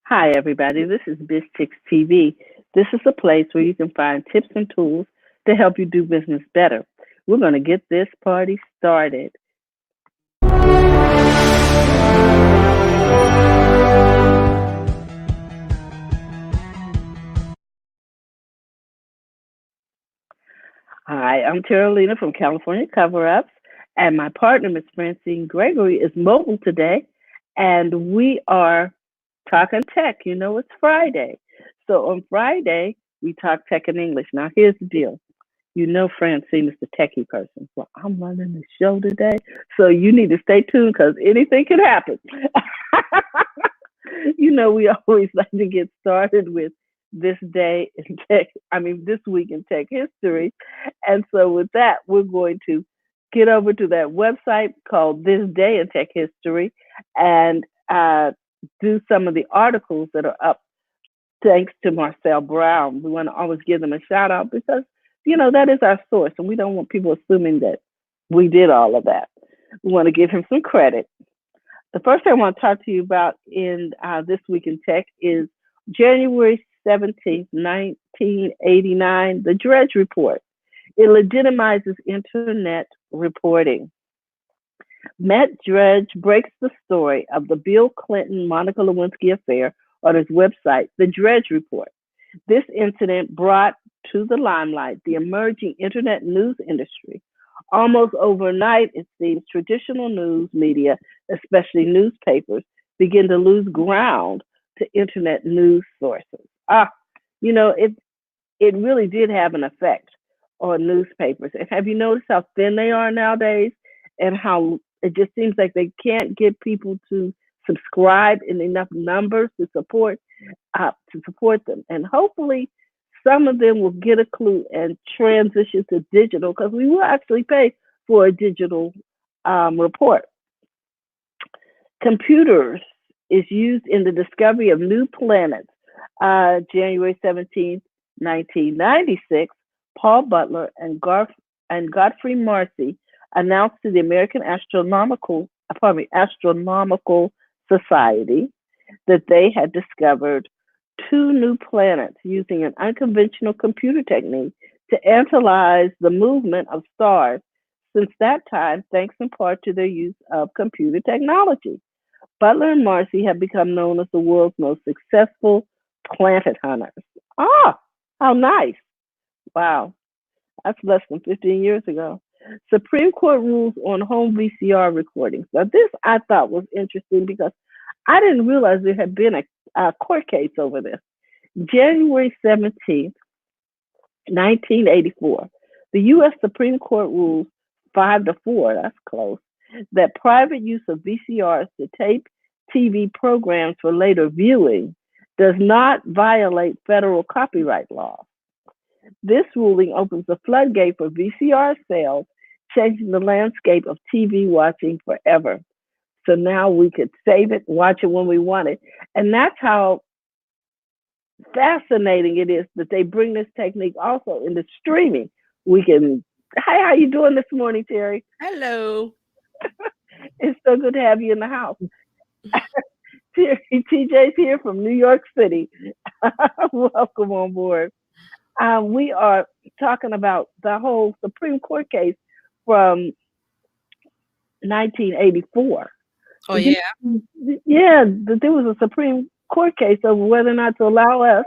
Hi, everybody. This is BizChicks TV. This is a place where you can find tips and tools to help you do business better. We're going to get this party started. Hi, I'm Terralina from California Cover Ups, and my partner, Miss Francine Gregory, is mobile today, and we are talking tech. You know, it's Friday. So on Friday, we talk tech in English. Now, here's the deal. You know Francine is the techie person. Well, I'm running the show today, so you need to stay tuned because anything can happen. We always like to get started with this day in tech, this week in tech history. And so with that, we're going to get over to that website called This Day in Tech History and do some of the articles that are up thanks to Marcel Brown. We want to always give them a shout out because, that is our source, and we don't want people assuming that we did all of that. We want to give him some credit. The first thing I want to talk to you about in This Week in Tech is January 17th, 1989, the Dredge Report. It legitimizes internet reporting. Matt Dredge breaks the story of the Bill Clinton-Monica Lewinsky affair on his website, The Dredge Report. This incident brought to the limelight the emerging internet news industry. Almost overnight, it seems traditional news media, especially newspapers, begin to lose ground to internet news sources. It really did have an effect on newspapers. And have you noticed how thin they are nowadays and how it just seems like they can't get people to subscribe in enough numbers to support them. And hopefully some of them will get a clue and transition to digital because we will actually pay for a digital report. Computers is used in the discovery of new planets. January 17th, 1996, Paul Butler and Godfrey Marcy announced to the American Astronomical Society that they had discovered two new planets using an unconventional computer technique to analyze the movement of stars. Since that time, thanks in part to their use of computer technology, Butler and Marcy have become known as the world's most successful planet hunters. Ah, how nice. Wow, that's less than 15 years ago. Supreme Court rules on home VCR recordings. Now, this I thought was interesting because I didn't realize there had been a court case over this. January 17th, 1984, the U.S. Supreme Court rules 5-4, that's close, that private use of VCRs to tape TV programs for later viewing does not violate federal copyright laws. This ruling opens the floodgate for VCR sales, changing the landscape of TV watching forever. So now we could save it, watch it when we want it. And that's how fascinating it is that they bring this technique also into streaming. Hi, how you doing this morning, Terry? Hello. It's so good to have you in the house. TJ's here from New York City. Welcome on board. We are talking about the whole Supreme Court case from 1984. Oh, yeah. Yeah, there was a Supreme Court case over whether or not to allow us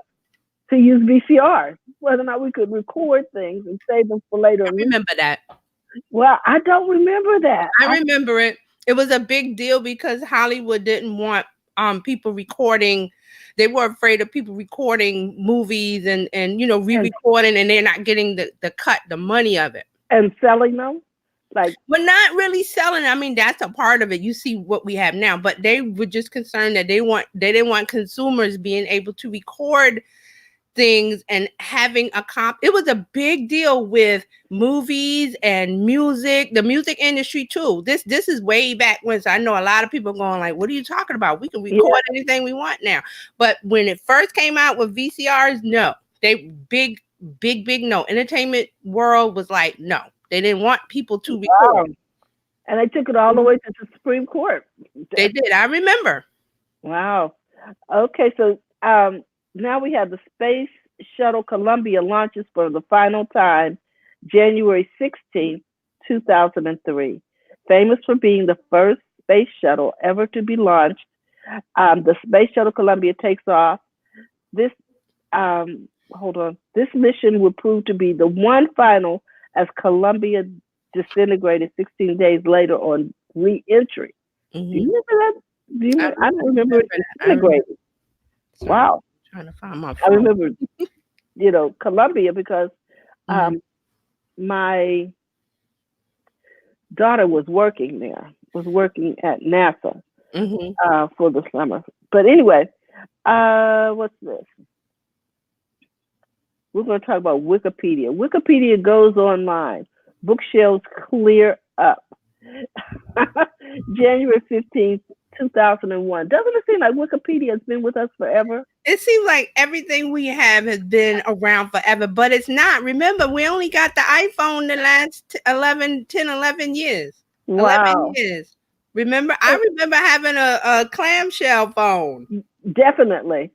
to use VCRs, whether or not we could record things and save them for later. I remember that. Well, I don't remember that. I remember it. It was a big deal because Hollywood didn't want people recording. They were afraid of people recording movies and re-recording, and they're not getting the cut, the money of it. And selling them? Well, not really selling. I mean, that's a part of it. You see what we have now, but they were just concerned that they didn't want consumers being able to record things and having it was a big deal with movies and music, the music industry too. This is way back when, so I know a lot of people going like, what are you talking about? We can record anything we want now. But when it first came out with VCRs, no, they big no. Entertainment world was like, no, they didn't want people to record. Wow. And they took it all the way to the Supreme Court. They did. I remember. Wow. Okay, so now we have the Space Shuttle Columbia launches for the final time January 16th, 2003. Famous for being the first space shuttle ever to be launched, the Space Shuttle Columbia takes off. This hold on. This mission would prove to be the one final as Columbia disintegrated 16 days later on re-entry. Do you Hmm. remember that? I don't remember Remember it that. I remember. disintegrating. Sorry, Wow. trying to find my I phone. remember, Columbia because Hmm. um, my daughter was working there, was working at NASA Hmm. for the summer. But anyway, what's this? We're going to talk about Wikipedia. Wikipedia goes online. Bookshelves clear up. January 15th, 2001. Doesn't it seem like Wikipedia has been with us forever? It seems like everything we have has been around forever, but it's not. Remember, we only got the iPhone the last 11 years. 11 Wow. years. Remember, I remember having a clamshell phone. Definitely.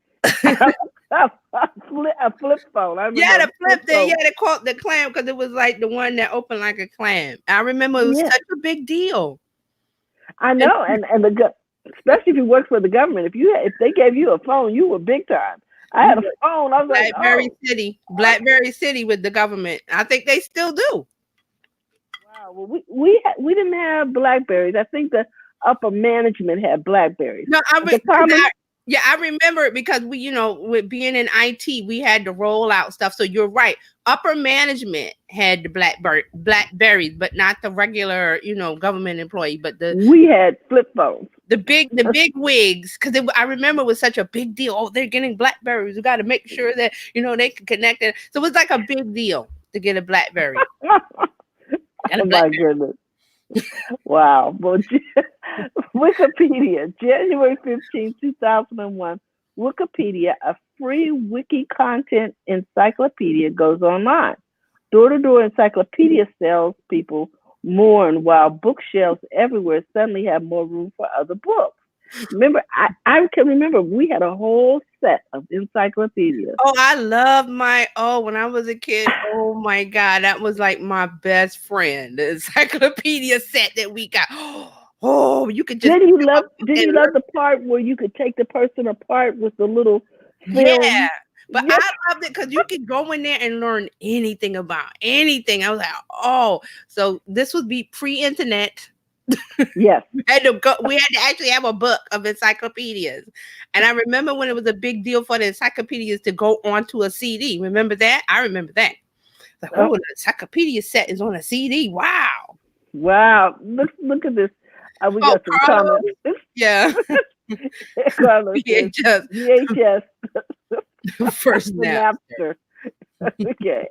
A flip phone. I Yeah, remember a the flip flip there. Yeah, phone. they called the clam because it was like the one that opened like a clam. I remember it was Yeah, such a big deal. I And know. And especially if you work for the government, if they gave you a phone, you were big time. I you had a were phone. I was like, oh, okay. Blackberry City with the government. I think they still do. Wow. Well, we didn't have Blackberries. I think the upper management had Blackberries. No, The common. yeah, I remember it because we, with being in IT, we had to roll out stuff. So you're right. Upper management had the Blackberries, but not the regular, government employee, but We had flip phones. the big wigs. Because I remember it was such a big deal. Oh, they're getting Blackberries. We got to make sure that they can connect it. So it was like a big deal to get a Blackberry. Got a Oh my Blackberry. goodness. Wow. Well, Wikipedia, January 15th, 2001. Wikipedia, a free wiki content encyclopedia, goes online. Door to door encyclopedia salespeople mourn while bookshelves everywhere suddenly have more room for other books. Remember, I can remember we had a whole set of encyclopedias. Oh, I love when I was a kid. Oh my God, that was like my best friend. The encyclopedia set that we got. Oh, you could just Didn't pick you them love? up Didn't and you love the part where you could take the person apart with the little yeah. film? But Yes, I loved it because you could go in there and learn anything about anything. I was like, oh, so this would be pre-internet. yes. We had to actually have a book of encyclopedias. And I remember when it was a big deal for the encyclopedias to go onto a CD. Remember that? I remember that. Like, Oh, oh, the encyclopedia set is on a CD. Wow. wow! Look at this. We Oh, got some Carlos. comments. Yeah. Carlos says VHS VHS first the nap. Napster. Okay,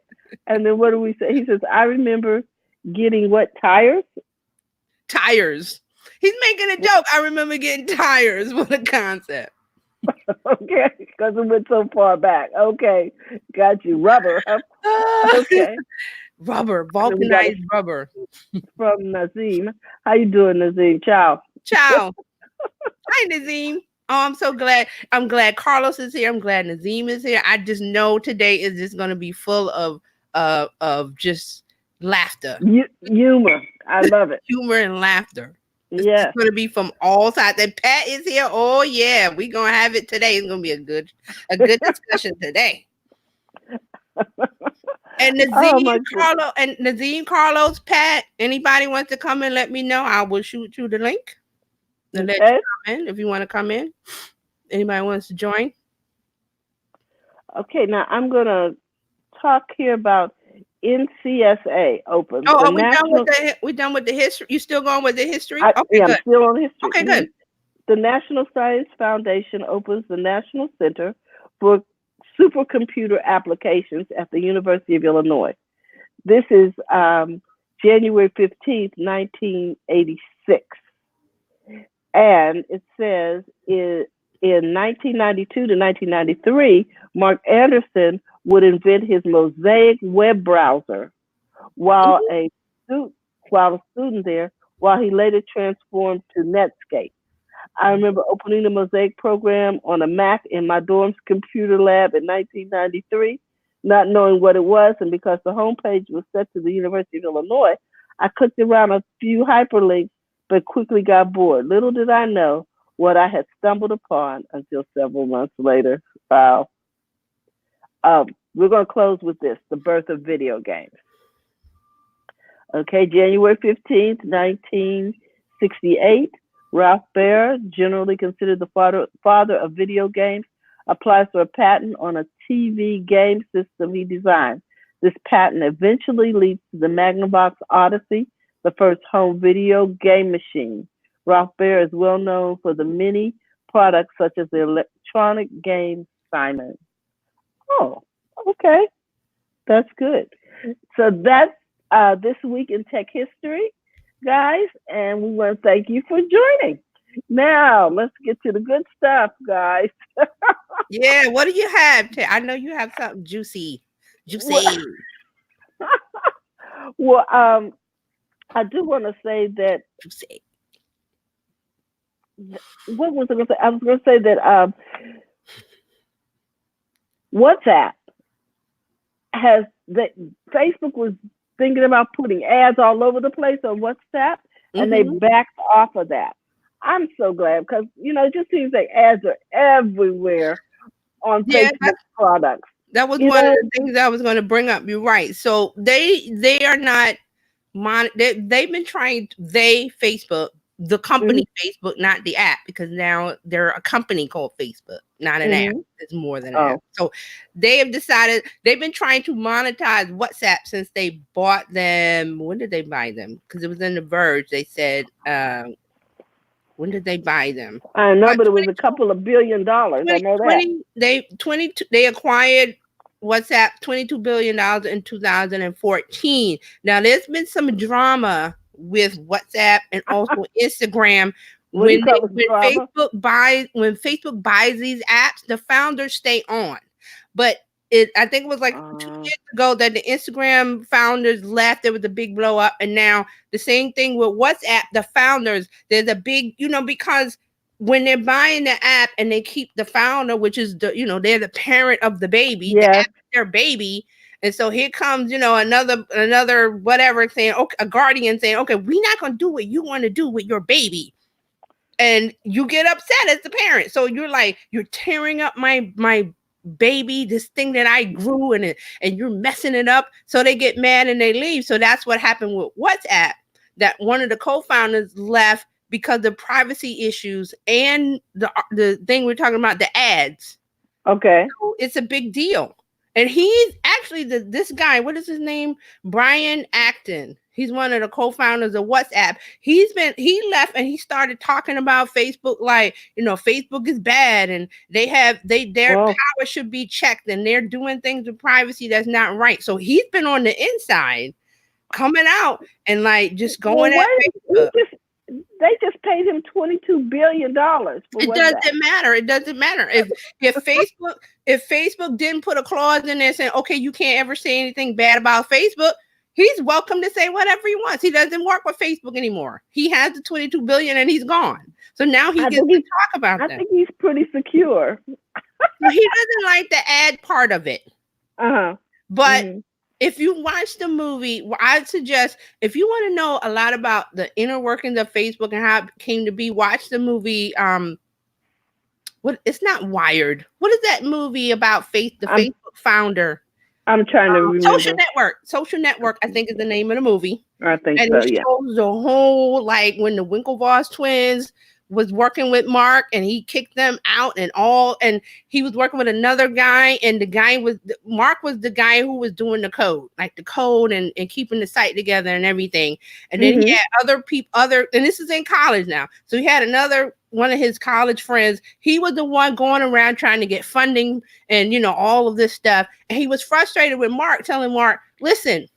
and then what do we say? He says, "I remember getting what tires." Tires. He's making a joke. I remember getting tires. What a concept. Okay, because it went so far back. Okay, got you. Rubber. Huh? Okay, Rubber, and then we got it vulcanized rubber. from Nazim. How you doing, Nazim? Ciao. Ciao. Hi, Nazim. Oh, I'm so glad. I'm glad Carlos is here. I'm glad Nazim is here. I just know today is just going to be full of just laughter, Humor. I love it. humor, and laughter. It's just Yes. going to be from all sides. And Pat is here. Oh yeah, we're gonna have it today. It's gonna be a good discussion today. And Oh my goodness. Nazim, Carlos, Pat. Anybody wants to come in? Let me know. I will shoot you the link and let you Okay. come in if you want to come in. Anybody wants to join? Okay. Now I'm gonna talk here about NCSA opens Oh, the are national. we done with the history? You still going with the history? Okay, Yeah, I'm good. still on history. Okay, good. The National Science Foundation opens the National Center for Supercomputer Applications at the University of Illinois. This is January 15th, 1986. And it says in 1992 to 1993, Mark Anderson would invent his Mosaic web browser while Mhm. while a student there, while he later transformed to Netscape. I remember opening the Mosaic program on a Mac in my dorm's computer lab in 1993, not knowing what it was, and because the homepage was set to the University of Illinois, I clicked around a few hyperlinks but quickly got bored. Little did I know what I had stumbled upon until several months later. Wow. We're going to close with this, the birth of video games. Okay, January 15th, 1968, Ralph Baer, generally considered the father of video games, applies for a patent on a TV game system he designed. This patent eventually leads to the Magnavox Odyssey, the first home video game machine. Ralph Baer is well known for the many products such as the electronic game Simon. Oh, okay. That's good. So that's this week in tech history, guys, and we want to thank you for joining. Now, let's get to the good stuff, guys. Yeah, what do you have? I know you have something juicy. Juicy. Well, I do want to say that. Juicy. What was I going to say? I was going to say that WhatsApp has that Facebook was thinking about putting ads all over the place on WhatsApp, and they backed off of that. I'm so glad because it just seems like ads are everywhere on Facebook products. That was one of the things I was going to bring up. You're right. So they are not they've been trying. Facebook, the company Facebook, not the app, because now they're a company called Facebook, not an app. It's more than an app. So they have decided they've been trying to monetize WhatsApp since they bought them. When did they buy them? Because it was in The Verge. They said, when did they buy them? I know, but it was a couple of $1 billion. I know that. They acquired WhatsApp $22 billion in 2014. Now there's been some drama with WhatsApp and also Instagram. When Facebook buys these apps, the founders stay on. But I think it was like 2 years ago that the Instagram founders left. There was a big blow up, and now the same thing with WhatsApp. The founders, there's a big, because when they're buying the app and they keep the founder, which is they're the parent of the baby, the app is their baby. And so here comes, another whatever saying, okay, a guardian saying, okay, we're not going to do what you want to do with your baby. And you get upset as the parent. So you're like, you're tearing up my baby, this thing that I grew, and you're messing it up. So they get mad and they leave. So that's what happened with WhatsApp, that one of the co-founders left because of privacy issues and the thing we're talking about, the ads. Okay. So it's a big deal. And he's actually this guy, what is his name? Brian Acton. He's one of the co-founders of WhatsApp. He left and he started talking about Facebook, like, Facebook is bad and their power should be checked and they're doing things with privacy that's not right. So he's been on the inside coming out and like just going at Facebook. They just paid him $22 billion. It doesn't matter. If Facebook didn't put a clause in there saying, okay, you can't ever say anything bad about Facebook, he's welcome to say whatever he wants. He doesn't work with Facebook anymore. He has the $22 billion and he's gone. So now he gets to talk about that. I think he's pretty secure. Well, he doesn't like the ad part of it. But if you watch the movie, I'd suggest, if you want to know a lot about the inner workings of Facebook and how it came to be, watch the movie. It's not Wired. What is that movie about Facebook founder? I'm trying to remember. Social Network, I think, is the name of the movie. I think so, yeah. And it shows the whole, like, when the Winklevoss twins was working with Mark and he kicked them out and he was working with another guy, and Mark was the guy who was doing the code and keeping the site together and everything. And then he had and this is in college now. So he had one of his college friends. He was the one going around trying to get funding and, all of this stuff. And he was frustrated with Mark, telling Mark, listen,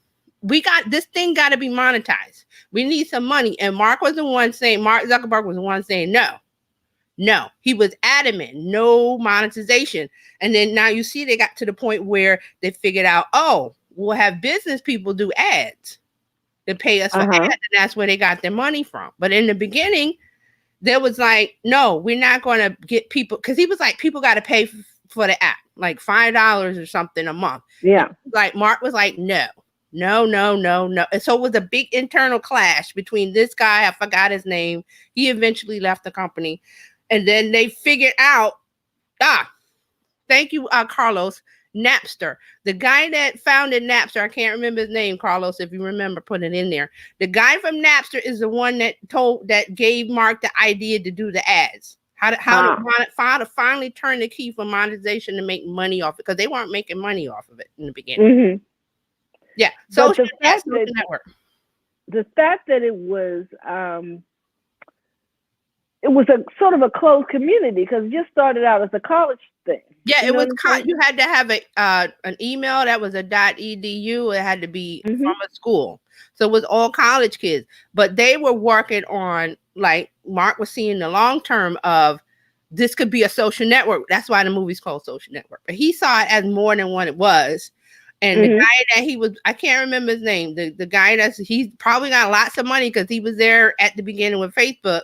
this thing got to be monetized. We need some money. And Mark Zuckerberg was the one saying, no, he was adamant, no monetization. And then now you see, they got to the point where they figured out, we'll have business people do ads to pay us for ads. And that's where they got their money from. But in the beginning, there was like, no, we're not going to get people, because he was like, people got to pay for the app, like $5 or something a month. Yeah. Like Mark was like, no, no, no, no, no. And so it was a big internal clash between this guy. I forgot his name. He eventually left the company. And then they figured out, thank you, Carlos, Napster. The guy that founded Napster, I can't remember his name, Carlos, if you remember, put it in there. The guy from Napster is the one that gave Mark the idea to do the ads. How to finally turn the key for monetization to make money off it, because they weren't making money off of it in the beginning. Mm-hmm. Yeah. But Social network. The fact that it was a sort of a closed community, because it just started out as a college thing. Yeah, it was. You had to have an email that was a .edu. It had to be from a school, so it was all college kids. But they were working on, like Mark was seeing the long term of, this could be a social network. That's why the movie's called Social Network. But he saw it as more than what it was. And the guy that he was, I can't remember his name. The guy he's probably got lots of money because he was there at the beginning with Facebook.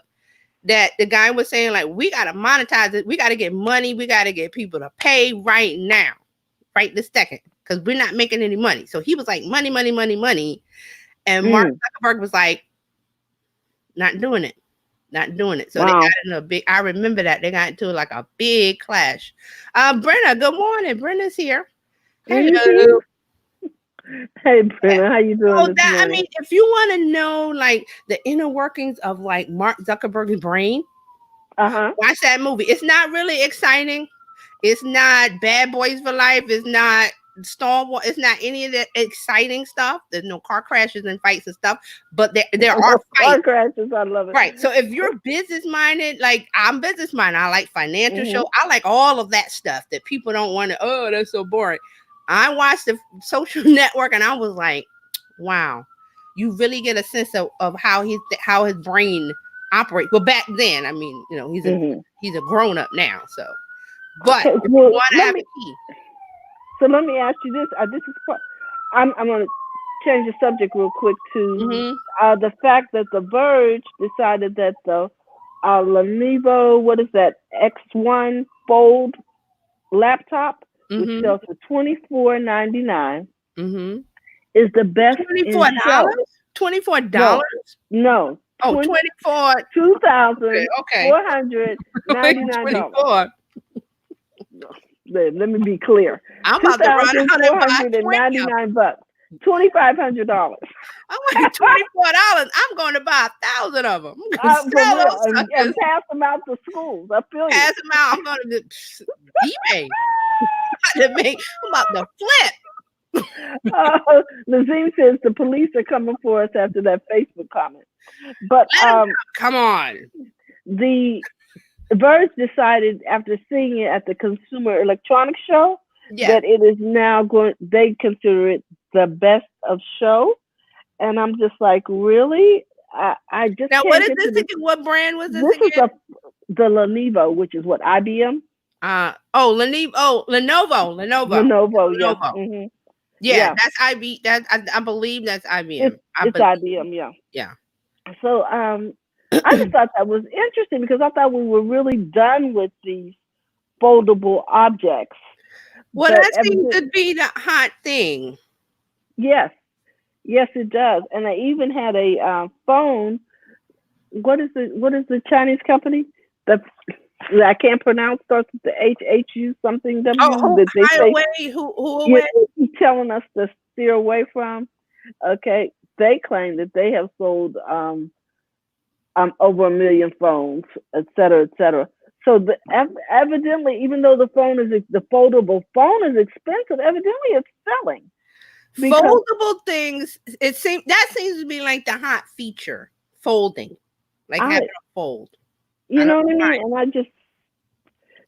That the guy was saying, like, we got to monetize it. We got to get money. We got to get people to pay right now, right this second, because we're not making any money. So he was like, money, money, money, money. And Mark Zuckerberg was like, not doing it. Not doing it. So they got into a big, I remember that. They got into like a big clash. Brenna, good morning. Brenna's here. Hello. Hey, Brenna, how you doing this morning? I mean, if you want to know like the inner workings of like Mark Zuckerberg's brain, watch that movie. It's not really exciting. It's not Bad Boys for Life. It's not Star Wars. It's not any of that exciting stuff. There's no car crashes and fights and stuff. But there are car crashes. I love it. Right. So if you're business minded, like I'm business minded, I like financial shows. I like all of that stuff that people don't want to. Oh, that's so boring. I watched the Social Network and I was like, wow, you really get a sense of how his brain operates. Well, back then, I mean, you know, he's a grown up now. So, but if you want to have a key. So let me ask you this. I'm going to change the subject real quick to the fact that The Verge decided that the Lenovo, what is that, X1 Fold laptop, which sells for $24.99, is the best. $24? $24? No. Oh, 24. $2,499. Let me be clear. I'm about to run out and buy $2,499. $2,500. I'm like, $24. I'm going to buy 1,000 of them. I'm going to sell them and pass them out to schools. I feel you. Pass them out. I'm going to eBay. I'm about to flip. Nazim says the police are coming for us after that Facebook comment. But come on. The Verge decided after seeing it at the Consumer Electronics Show that it is now they consider it the best of show. And I'm just like, really? I just now, what is this again? What brand was this again? This is the Lenovo, which is what, IBM? Lenovo. Lenovo, yeah. Yeah, that's IBM. I believe that's IBM. It's IBM, yeah. Yeah. So I just thought that was interesting because I thought we were really done with these foldable objects. Well, that seems to be the hot thing. Yes, it does. And I even had a phone. What is the Chinese company that I can't pronounce? Starts with the HHU something. Huawei. He's telling us to steer away from. Okay, they claim that they have sold over 1 million phones, et cetera, et cetera. So evidently, even though the foldable phone is expensive, evidently it's selling. Foldable things, seems to be like the hot feature. Folding, like having a fold. You know what I mean? And I just,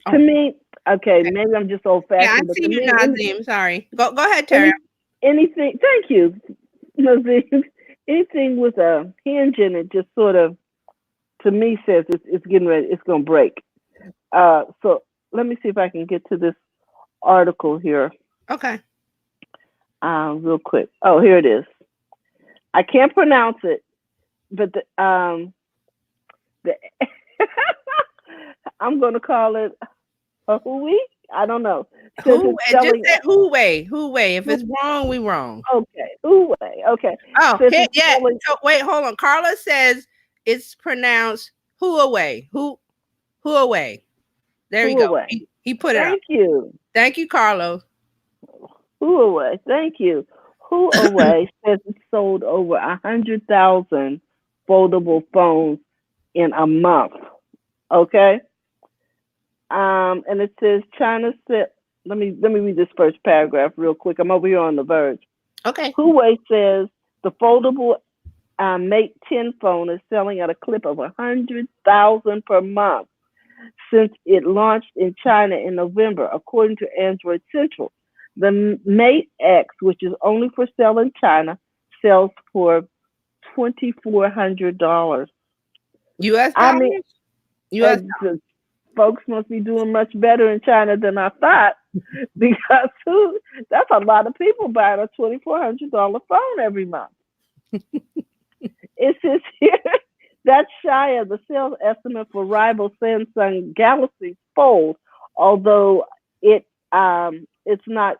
to me, okay, maybe I'm just old fashioned. Yeah, I see you, Nazim. Sorry. Go ahead, Terry. Anything? Thank you, Nazim. Anything with a hinge in it just sort of, to me, says it's getting ready. It's going to break. So let me see if I can get to this article here. Okay. Real quick. Oh, here it is. I can't pronounce it, but I'm going to call it a Hui. I don't know. Since Who it's and just selling, say Who way. If it's wrong, we wrong. okay, Hui. Okay. Oh, Since it's yeah. selling So wait, hold on. Carla says it's pronounced Huawei. Huawei. There you go. Huawei. He put it up. Thank you. Thank you, Carlos. Huawei. Thank you. Huawei says it sold over 100,000 foldable phones in a month. Okay. And it says China said. Let me read this first paragraph real quick. I'm over here on the Verge. Okay. Huawei says the foldable Mate 10 phone is selling at a clip of 100,000 per month since it launched in China in November, according to Android Central. The Mate X, which is only for sale in China, sells for $2,400. U.S. I mean, dollars. U.S. the folks must be doing much better in China than I thought because that's a lot of people buying a $2,400 phone every month. It says here that's shy of the sales estimate for rival Samsung Galaxy Fold, although it's not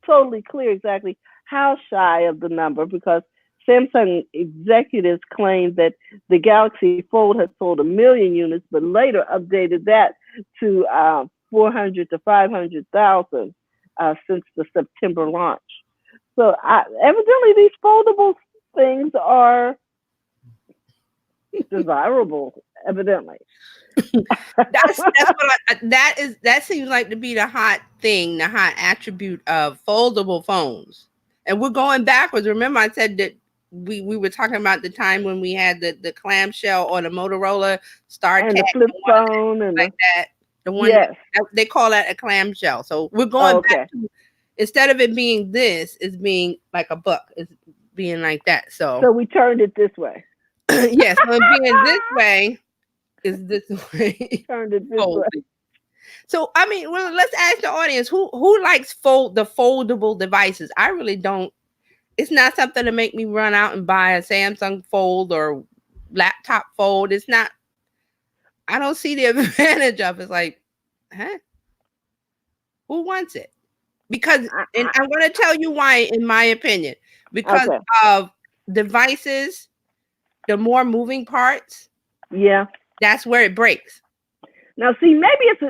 totally clear exactly how shy of the number because Samsung executives claimed that the Galaxy Fold had sold 1 million units, but later updated that to 400 to 500,000 since the September launch. So evidently, these foldable things are desirable. Evidently, That seems like to be the hot thing, the hot attribute of foldable phones. And we're going backwards. Remember, I said that we were talking about the time when we had the clamshell or the Motorola StarTAC, and the flip the one phone and like that. The one yes. that they call that a clamshell. So we're going Oh, okay. back to, instead of it being this, it's being like a book. It's being like that. So So we turned it this way. yes, so being this way is this way. Turned it this way. Folded. So I mean, well, let's ask the audience who likes the foldable devices. I really don't. It's not something to make me run out and buy a Samsung Fold or laptop Fold. It's not. I don't see the advantage of it. It's like, huh? Who wants it? Because, and I'm going to tell you why, in my opinion, because Okay. of devices, the more moving parts, Yeah. that's where it breaks. Now, see, maybe it's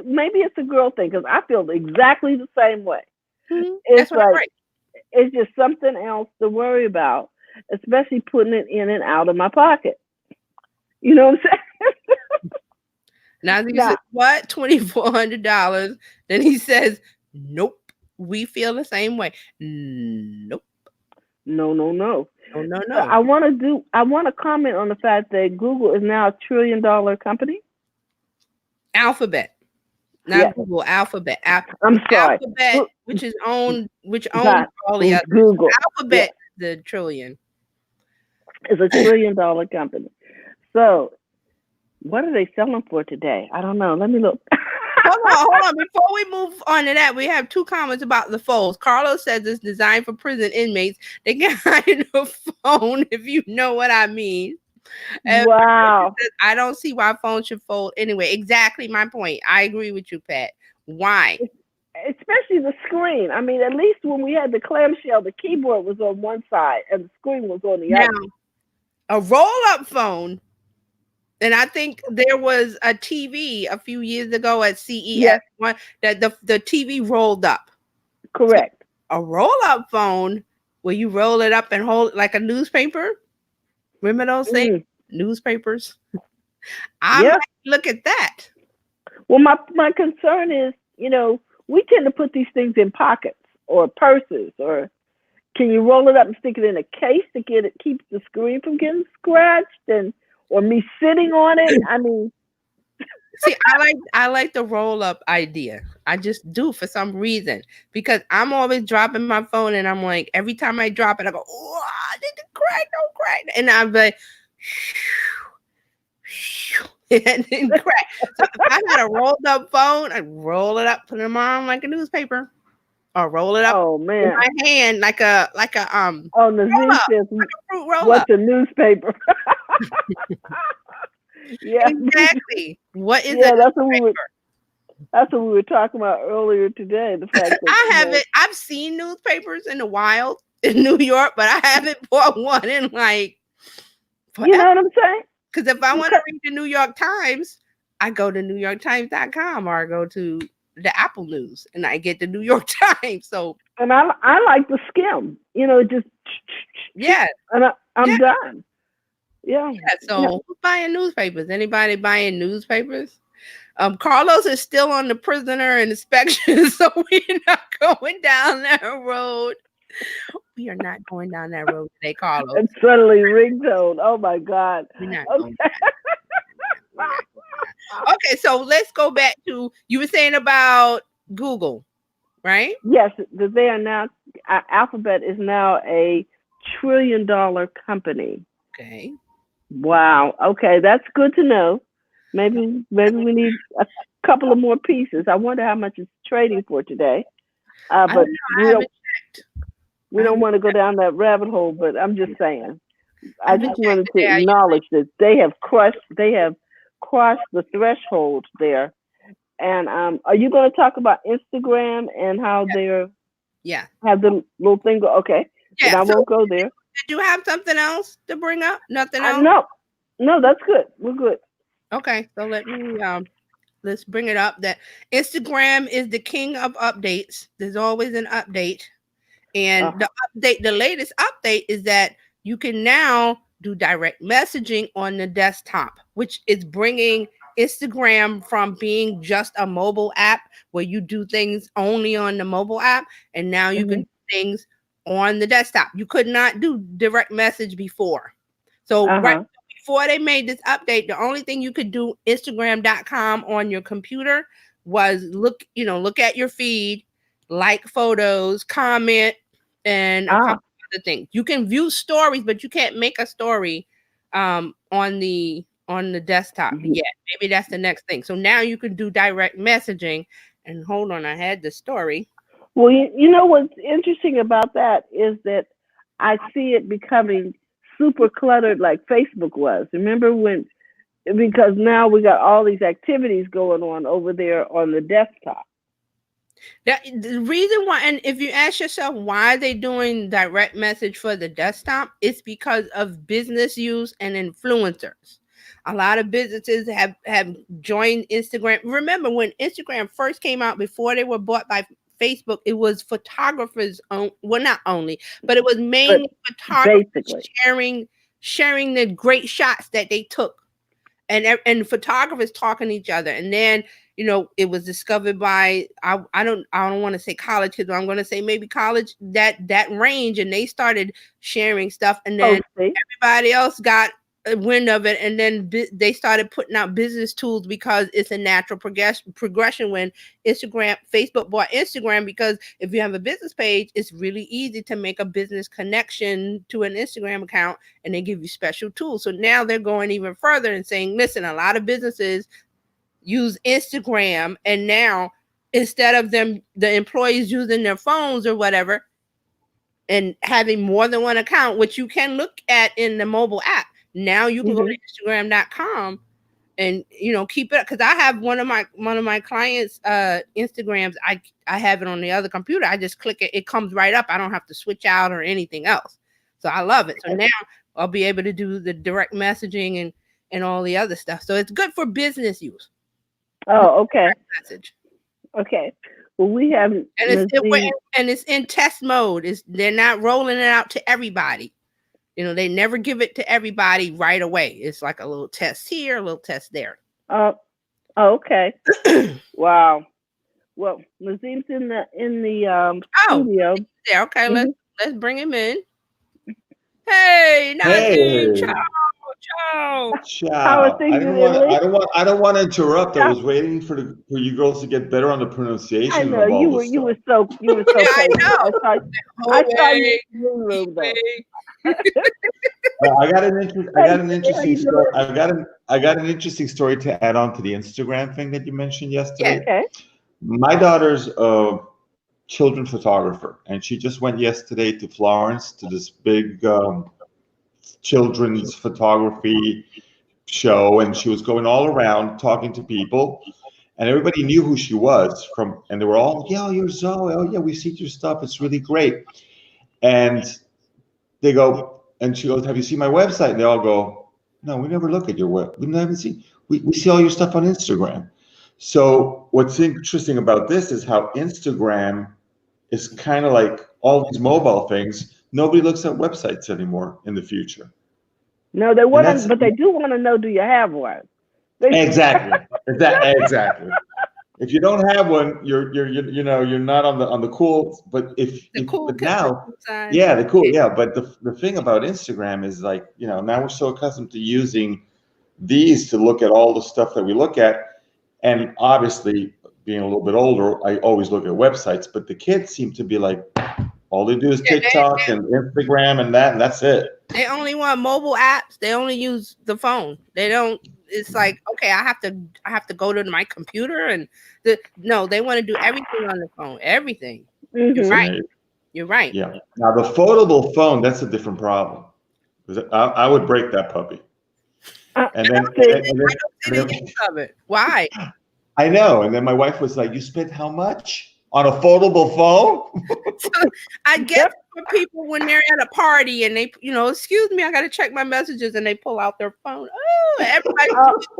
a girl thing because I feel exactly the same way. Mm-hmm. It's That's what it like breaks. it's just something else to worry about, especially putting it in and out of my pocket. You know what I'm saying? Now he Now, says, what? $2,400. Then he says, nope. We feel the same way. Nope. no, no, no. No, no, So no. I want to comment on the fact that Google is now a $1 trillion company. Alphabet. Not Yes. Google, Alphabet. I'm sorry. Alphabet, which owns Got all the others. Google. Alphabet, the trillion. Is a $1 trillion company. So what are they selling for today? I don't know. Let me look. Hold on. Before we move on to that, we have two comments about the folds. Carlos says it's designed for prison inmates. They can hide a phone, if you know what I mean. And Wow. says, I don't see why phones should fold anyway. Exactly my point. I agree with you, Pat. Why? Especially the screen. I mean, at least when we had the clamshell, the keyboard was on one side and the screen was on the other. Now, a roll-up phone, and I think there was a TV a few years ago at CES one that the TV rolled up. Correct. So a roll-up phone where you roll it up and hold it like a newspaper. Remember those things? Newspapers. I might look at that. Well, my concern is, we tend to put these things in pockets or purses, or can you roll it up and stick it in a case to keep the screen from getting scratched, or me sitting on it? I mean, see, I like the roll up idea. I just do for some reason because I'm always dropping my phone, and I'm like, every time I drop it, I go, oh, did it crack? Don't crack. And I'm like, it didn't crack. So if I had a rolled up phone, I'd roll it up, put them on like a newspaper, or roll it up in my hand like a Oh, Nazim says, like a fruit roll what's up. a newspaper? Yeah, Exactly. What is a yeah. newspaper? That's what we were talking about earlier today. The fact that I haven't. I've seen newspapers in the wild in New York, but I haven't bought one in like you know forever. what I'm saying? Because if I want to Because, read the New York Times, I go to NewYorkTimes.com or I go to the Apple News and I get the New York Times. So and I like the skim. Just yeah, and yeah, I'm done. Yeah, yeah. yeah. So who's buying newspapers? Anybody buying newspapers? Carlos is still on the prisoner and inspection, so we're not going down that road. We are not going down that road today, Carlos. And suddenly ringtone. Oh my God. We're not going Okay. back. We're not going back. Okay, so let's go back to you were saying about Google, right? Yes, that they are now. Alphabet is now a $1 trillion company. Okay. Wow. Okay, that's good to know. Maybe we need a couple of more pieces. I wonder how much it's trading for today. I don't But know. I haven't checked. we I don't haven't want to go down that rabbit hole. But I'm just saying. I I haven't just checked wanted to today. I acknowledge that they have crushed. They have crossed the threshold there. And are you going to talk about Instagram and how they're yeah. have the little thing go? Okay, then Yeah. I So won't go there. did you have something else to bring up? Nothing I else? no, no, that's good. We're good. Okay. So let's bring it up that Instagram is the king of updates. There's always an update. And Uh-huh. the latest update is that you can now do direct messaging on the desktop, which is bringing Instagram from being just a mobile app where you do things only on the mobile app, and now you can Hmm. do things on the desktop. You could not do direct message before. So right Uh-huh. before they made this update, the only thing you could do Instagram.com on your computer was look at your feed, like photos, comment, and a Ah. couple other things. You can view stories, but you can't make a story on the desktop Mhm. yet. Maybe that's the next thing. So now you can do direct messaging. And hold on, I had the story. Well, you know what's interesting about that is that I see it becoming super cluttered like Facebook was. Remember when? Because now we got all these activities going on over there on the desktop. The reason why, and if you ask yourself why they doing direct message for the desktop, it's because of business use and influencers. A lot of businesses have joined Instagram. Remember when Instagram first came out before they were bought by Facebook, it was photographers well, not only, but it was But mainly photographers basically, sharing the great shots that they took, and photographers talking to each other. And then it was discovered by I don't want to say college kids, but I'm going to say maybe college, that range, and they started sharing stuff, and then posting. everybody else got a wind of it, and then they started putting out business tools because it's a natural progression when Facebook bought Instagram, because if you have a business page, it's really easy to make a business connection to an Instagram account, and they give you special tools. So now they're going even further and saying, listen, a lot of businesses use Instagram, and now instead of the employees using their phones or whatever and having more than one account, which you can look at in the mobile app, now you can go Hmm. to Instagram.com and keep it, because I have one of my clients Instagrams. I have it on the other computer. I just click it, it comes right up. I don't have to switch out or anything else. So I love it. So now I'll be able to do the direct messaging and all the other stuff. So it's good for business use. Oh, okay, Message. okay. Well, we have And Nazim. it's in test mode. They're not rolling it out to everybody. They never give it to everybody right away. It's like a little test here, a little test there. Oh, okay. Wow. Well, Nazim's in the Oh, studio. there. Okay, Hmm. let's bring him in. Hey, Nazim, ciao, Hey, ciao. How are ciao. things in Italy? I don't want to interrupt. I Yeah, was waiting for you girls to get better on the I pronunciation know of you all were this you stuff. were so you were so Yeah, I patient. know. I Whole saw you way, in the living room though. I Hey, got an hey, how interesting you story. doing? I got an interesting story to add on to the Instagram thing that you mentioned yeah. yesterday. Okay. My daughter's a children photographer, and she just went yesterday to Florence to this big children's photography show, and she was going all around talking to people, and everybody knew who she was from, and they were all, yeah, you're Zoe. Oh yeah, we see your stuff. It's really great. And they go, and she goes, have you seen my website? And they all go, no, we never look at your web. We never see. We see all your stuff on Instagram. So what's interesting about this is how Instagram is kind of like all these mobile things. Nobody looks at websites anymore in the future. No, they want to, but they do want to know, do you have one? Exactly. Exactly. If you don't have one, you're not on the cool. But but now, yeah, the cool, yeah. But the thing about Instagram is like, now we're so accustomed to using these to look at all the stuff that we look at, and obviously being a little bit older, I always look at websites. But the kids seem to be like, all they do is TikTok and Instagram and that's it. They only want mobile apps. They only use the phone. They don't. It's like, okay, I have to go to my computer and no, they want to do everything on the phone. Everything. Mm-hmm. You're right. You're right. Yeah. Now the foldable phone, that's a different problem. I would break that puppy. And then of it. Why? I know. And then my wife was like, "You spent how much on a foldable phone?" So I guess for people when they're at a party and they, excuse me, I got to check my messages, and they pull out their phone. Oh, everybody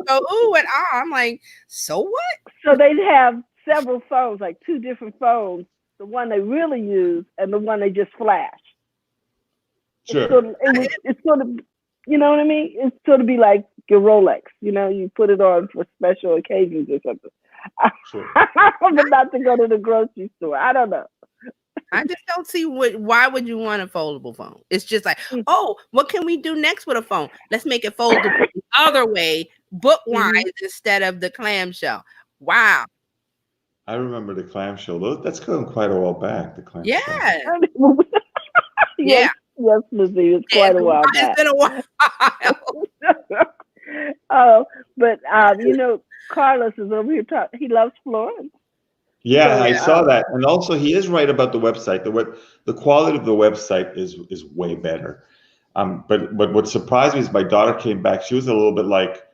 go ooh and ah. I'm like, so what? So they'd have several phones, like two different phones, the one they really use and the one they just flash. Sure. It's sort of, you know what I mean? It's sort of be like your Rolex, you put it on for special occasions or something. Sure. But not to go to the grocery store. I don't know. I just don't see why would you want a foldable phone? It's just like, oh, what can we do next with a phone? Let's make it foldable the other way, book-wise, instead of the clamshell. Wow. I remember the clamshell. That's going quite a while back, the clamshell. Yeah. Yeah. Yes, Lizzie, it's quite a while back. It's been a Oh, while. but Carlos is over here talking. He loves Florence. Yeah, I saw that, and also he is right about the website. The quality of the website is way better. But what surprised me is my daughter came back. She was a little bit like,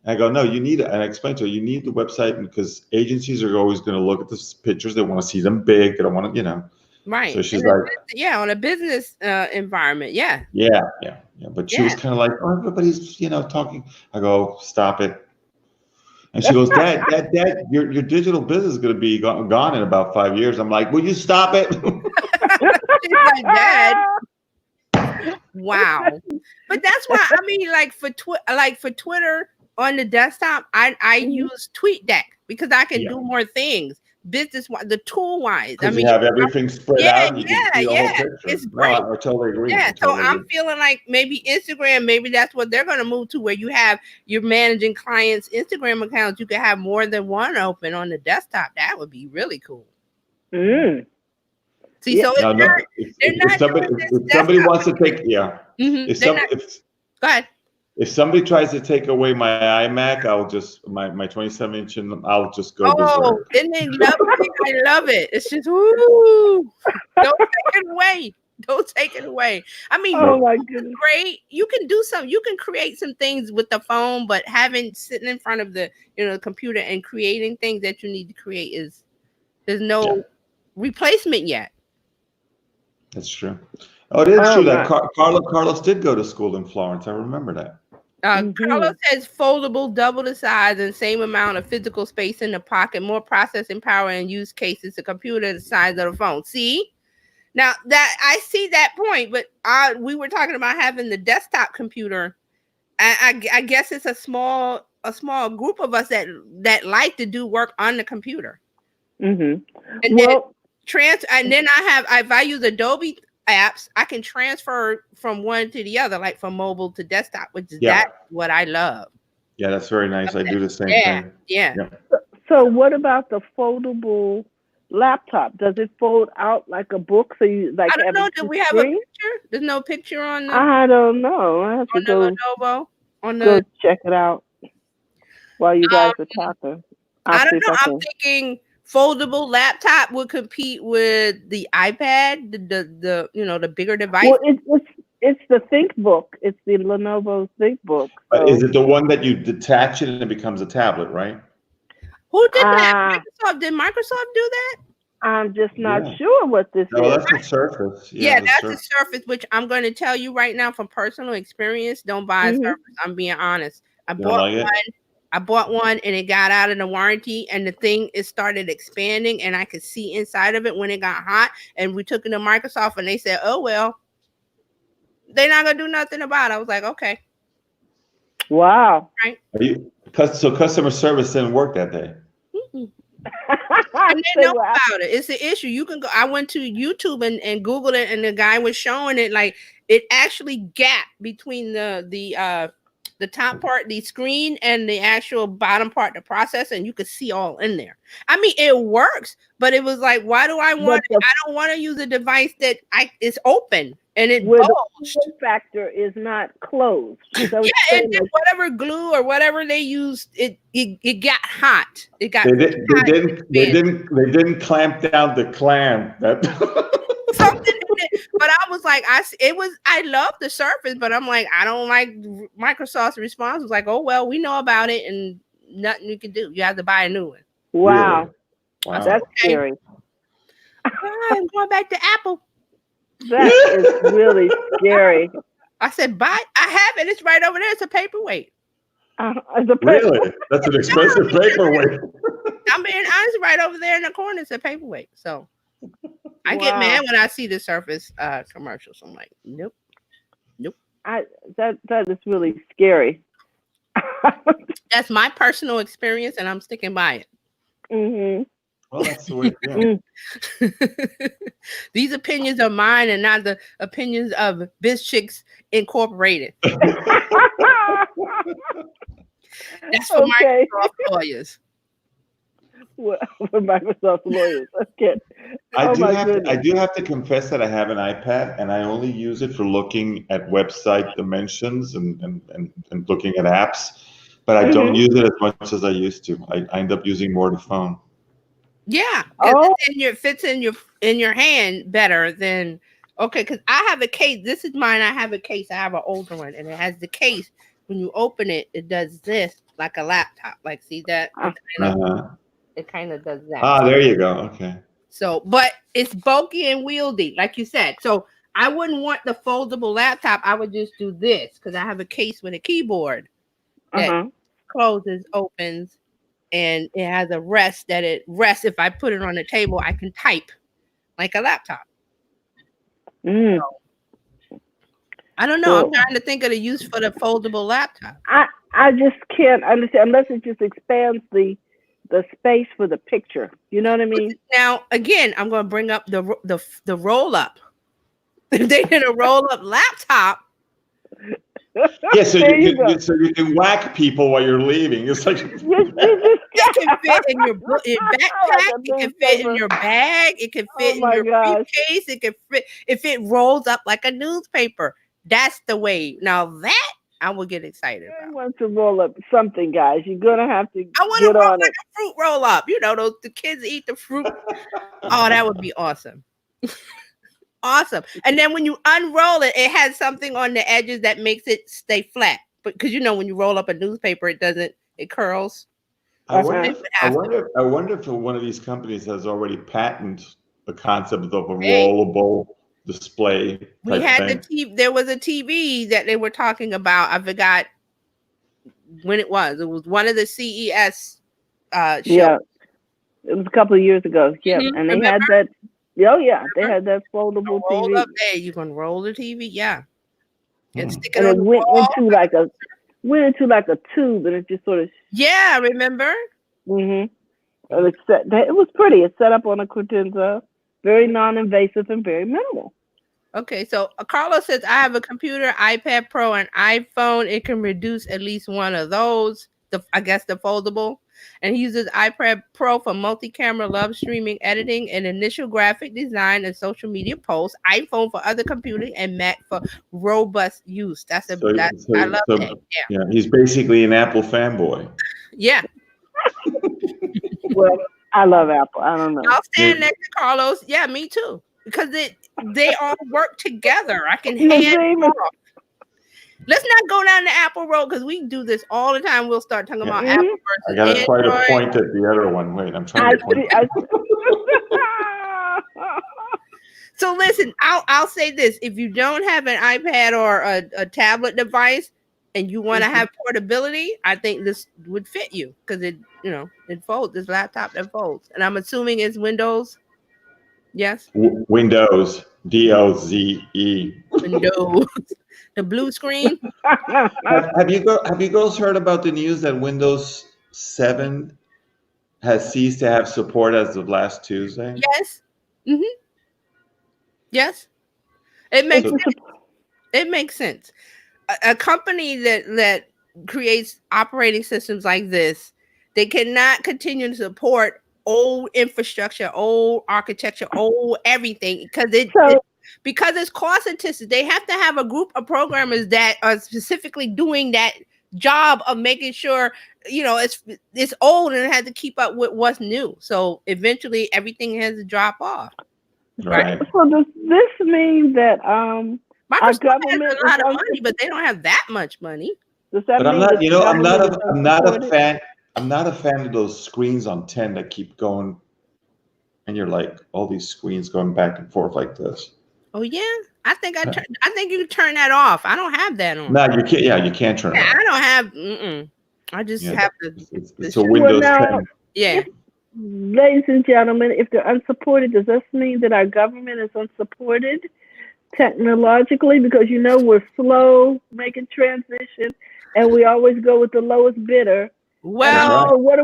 I go, no, you need it. And I explained to her, you need the website because agencies are always going to look at the pictures. They want to see them big. They don't want to, Right. So she's like, on a business environment, yeah. Yeah. But she was kind of like, oh, everybody's, talking. I go, stop it. And she goes, Dad, your digital business is going to be gone in about 5 years. I'm like, will you stop it? She's like, Dad. Wow. But that's why, I mean, like for Twitter on the desktop, I use TweetDeck because I can do more things. Business wise, the tool wise. I mean, you have everything spread out. And you can see the whole picture. It's great. No, I totally agree. Yeah, I'm feeling like maybe Instagram, maybe that's what they're going to move to, where you're managing clients' Instagram accounts. You could have more than one open on the desktop. That would be really cool. Mm. See, so if somebody wants to take, go ahead. If somebody tries to take away my iMac, I'll just my 27-inch, and I'll just go. Oh, isn't it lovely? I love it. It's just woo! Don't take it away. Don't take it away. I mean, oh my goodness, great. You can do some. You can create some things with the phone, but sitting in front of the computer and creating things that you need to create there's no replacement yet. That's true. Oh, it is true that Carlos did go to school in Florence. I remember that. Carlos says foldable, double the size and same amount of physical space in the pocket, more processing power and use cases, the computer the size of the phone. See? Now that I see that point, but we were talking about having the desktop computer. I guess it's a small group of us that like to do work on the computer. Mm-hmm. And then if I use Adobe apps, I can transfer from one to the other, like from mobile to desktop, which is that's what I love. Yeah, that's very nice. I do the same thing. Yeah. So what about the foldable laptop? Does it fold out like a book? So you like? I don't know. Do we have a picture? There's no picture on the. I don't know. I have to go go check it out while you guys are talking. I don't know. I'm thinking foldable laptop would compete with the iPad, the bigger device. Well, It's the ThinkBook. It's the Lenovo ThinkBook. Is So, it the one that you detach it and it becomes a tablet, right? Who did that? uh, Microsoft. Did Microsoft do that? I'm just not Yeah. sure what this No, is. that's the Surface. Yeah, Yeah, the that's the Surface. Surface, which I'm going to tell you right now from personal experience. Don't buy a Hmm. Surface. I'm being honest. I You don't bought like it? I bought one and it got out of the warranty and the thing it started expanding and I could see inside of it when it got hot. And we took it to Microsoft and they said, "Oh well, they're not gonna do nothing about it." I was like, "Okay, Wow. right." So customer service didn't work that day. Mm-mm. I And they say, know well, about it. It's an issue. You can go. I went to YouTube and Googled it, and the guy was showing it like it actually gap between the top part, the screen, and the actual bottom part, the processor, and you could see all in there. I mean, it works, but it was like, why do I want but it? I don't want to use a device that is open and it where the bulged. form factor is not closed. Is that what Yeah, you're and saying? then Like, whatever glue or whatever they used, it got hot. It got They really did. They hot. didn't. They didn't. They didn't clamp down the clamp. That. Something in it, but I was like, I love the Surface, but I'm like, I don't like Microsoft's response. Was like, oh well, we know about it, and nothing you can do. You have to buy a new one. Really? wow, I said, Wow. that's okay, scary. I'm going back to Apple. That is really scary. I said, buy. I have it. It's right over there. It's a paperweight. The Really? That's an expensive paperweight. I'm being honest. Right over there in the corner, it's a paperweight. So I get Wow. mad when I see the Surface commercials. I'm like, nope, nope. That is really scary. That's my personal experience, and I'm sticking by it. Hmm. Well, that's the way. Yeah. These opinions are mine and not the opinions of Biz Chicks Incorporated. That's for Okay. Microsoft lawyers. Well, for Microsoft lawyers. Okay. I Oh do my have. I goodness. do have to confess that I have an iPad, and I only use it for looking at website dimensions and looking at apps. But I don't Hmm. use it as much as I used to. I end up using more the phone. Yeah, because Oh. it fits in your hand better than okay. Because I have a case. This is mine. I have a case. I have an older one, and it has the case. When you open it, it does this like a laptop. Like see that Uh-huh. it kind of does that. Ah, there you go. Okay. So, but it's bulky and wieldy, like you said. So I wouldn't want the foldable laptop. I would just do this because I have a case with a keyboard that Uh-huh. closes, opens, and it has a rest that it rests. If I put it on the table, I can type like a laptop. Mm. I don't know. I'm Well, trying to think of the use for the foldable laptop. I just can't understand unless it just expands the space for the picture. You know what I mean? Now, again, I'm going to bring up the roll up. If they did a roll up laptop, Yeah, so There you you go. can so you can whack people while you're leaving. It's like You just it can fit in your like backpack. a It can fit in newspaper. your bag. It can Oh fit in my your gosh. briefcase. It can fit if it rolls up like a newspaper. That's the way. Now that I will get excited I about. want to roll up something, guys. You're gonna have to I want to get roll on like it. a fruit roll up. You know, the kids eat the fruit. Oh, that would be awesome. Awesome. And then when you unroll it, it has something on the edges that makes it stay flat. But because you know, when you roll up a newspaper, it curls. I Uh-huh. wonder. It would have to. I wonder if one of these companies has already patented the concept of a Hey, rollable display we type had the thing. TV. There was a TV that they were talking about. I forgot when it was. It was one of the CES shows. Yeah, it was a couple of years ago. Yep, Mhm. and they Remember? had that. Oh yeah, they had that foldable Roll TV, up there. You can roll the TV. Yeah. And Hmm. stick it and on it the wall. went into like a tube, and it just sort of. Yeah, remember? Mm-hmm. And it was pretty. It's set up on a credenza, very non-invasive and very minimal. Okay, so Carlos says I have a computer, iPad Pro, and iPhone. It can reduce at least one of those. I guess the foldable, and he uses iPad Pro for multi-camera, live streaming, editing, and initial graphic design and social media posts. iPhone for other computing, and Mac for robust use. So, I love that. yeah, he's basically an Apple fanboy. Yeah. Well, I love Apple. I don't know. I'll stand next to Carlos. Yeah, me too. Because they all work together. I can hand Nazim is, off. Let's not go down the Apple road because we do this all the time. We'll start talking about Apple I versus got quite a Android. point at the other one. Wait, I'm trying I to point. see. So listen, I'll say this: if you don't have an iPad or a tablet device and you want to have portability, I think this would fit you because it folds. This laptop that folds, and I'm assuming it's Windows. Yes, Windows, DOZE. Windows. The blue screen. Have you girls heard about the news that Windows 7 has ceased to have support as of last Tuesday? Yes. Yes. It makes it makes sense. A company that creates operating systems like this, they cannot continue to support old infrastructure, old architecture, old everything because it's cost intensive. They have to have a group of programmers that are specifically doing that job of making sure it's old and it has to keep up with what's new. So eventually everything has to drop off. Right. So does this mean that our Microsoft government has a lot of money, but they don't have that much money. Does that But mean I'm not, that the I'm not government a, is I'm not a unsupported? fan. I'm not a fan of those screens on 10 that keep going, and you're like all these screens going back and forth like this. Oh yeah, I think you can turn that off. I don't have that on. No, you can't. Yeah, you can't turn it off. I don't have. I just have It's a Windows 10. Yeah. Ladies and gentlemen, if they're unsupported, does this mean that our government is unsupported technologically? Because we're slow making transition, and we always go with the lowest bidder. Well, so what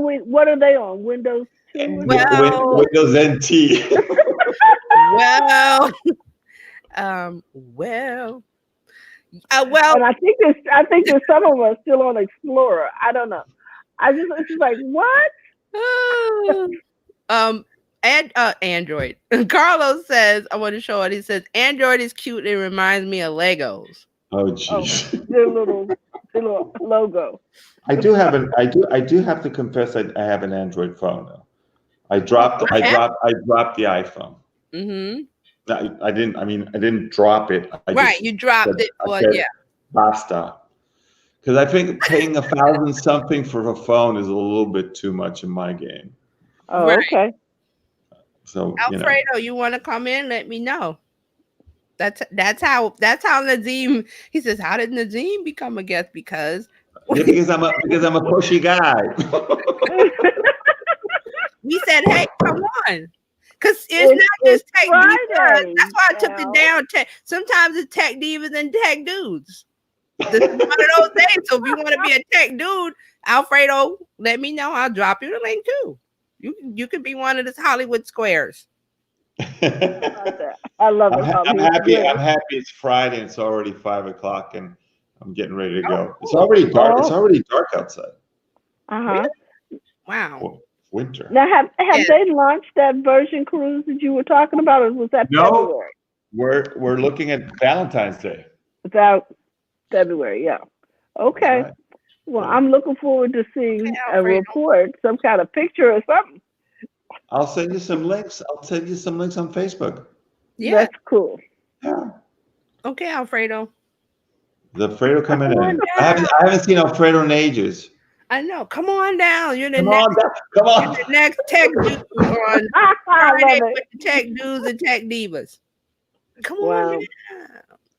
are they on? Windows 2? Windows NT. well, And I think there's some of us still on Explorer. I don't know. It's just like, what? and Android. Carlos says, I want to show it. He says, Android is cute. It reminds me of Legos. Oh, jeez. Their little logo. I do have to confess, I have an Android phone now. I dropped the iPhone. Mm-hmm. I didn't drop it. You dropped it. Basta. Because I think paying $1,000 something for a phone is a little bit too much in my game. Oh, okay. So Alfredo, you want to come in? Let me know. That's how Nazim. He says, how did Nazim become a guest? Because I'm a pushy guy. We said, hey, come on. Because it's not just Tech Divas. That's why I took it down. Sometimes it's Tech Divas and Tech Dudes. This is one of those days. So if you want to be a tech dude, Alfredo, let me know. I'll drop you the link too. You could be one of the Hollywood squares. I love it. I'm happy. I'm happy. It's Friday. And it's already 5:00, and I'm getting ready to go. It's already dark. It's already dark outside. Really? Wow. Winter. Now, have they launched that version cruise that you were talking about, or was that February? We're looking at Valentine's Day. About February, yeah. Okay. Right. Well, I'm looking forward to seeing a report, some kind of picture or something. I'll send you some links. I'll send you some links on Facebook. Yeah. That's cool. Yeah. Okay, Alfredo. Is Alfredo coming in? I haven't seen Alfredo in ages. I know. Come on down. You're the Come on. You're the next tech dude on Friday with the Tech Dudes and Tech Divas. Come on down.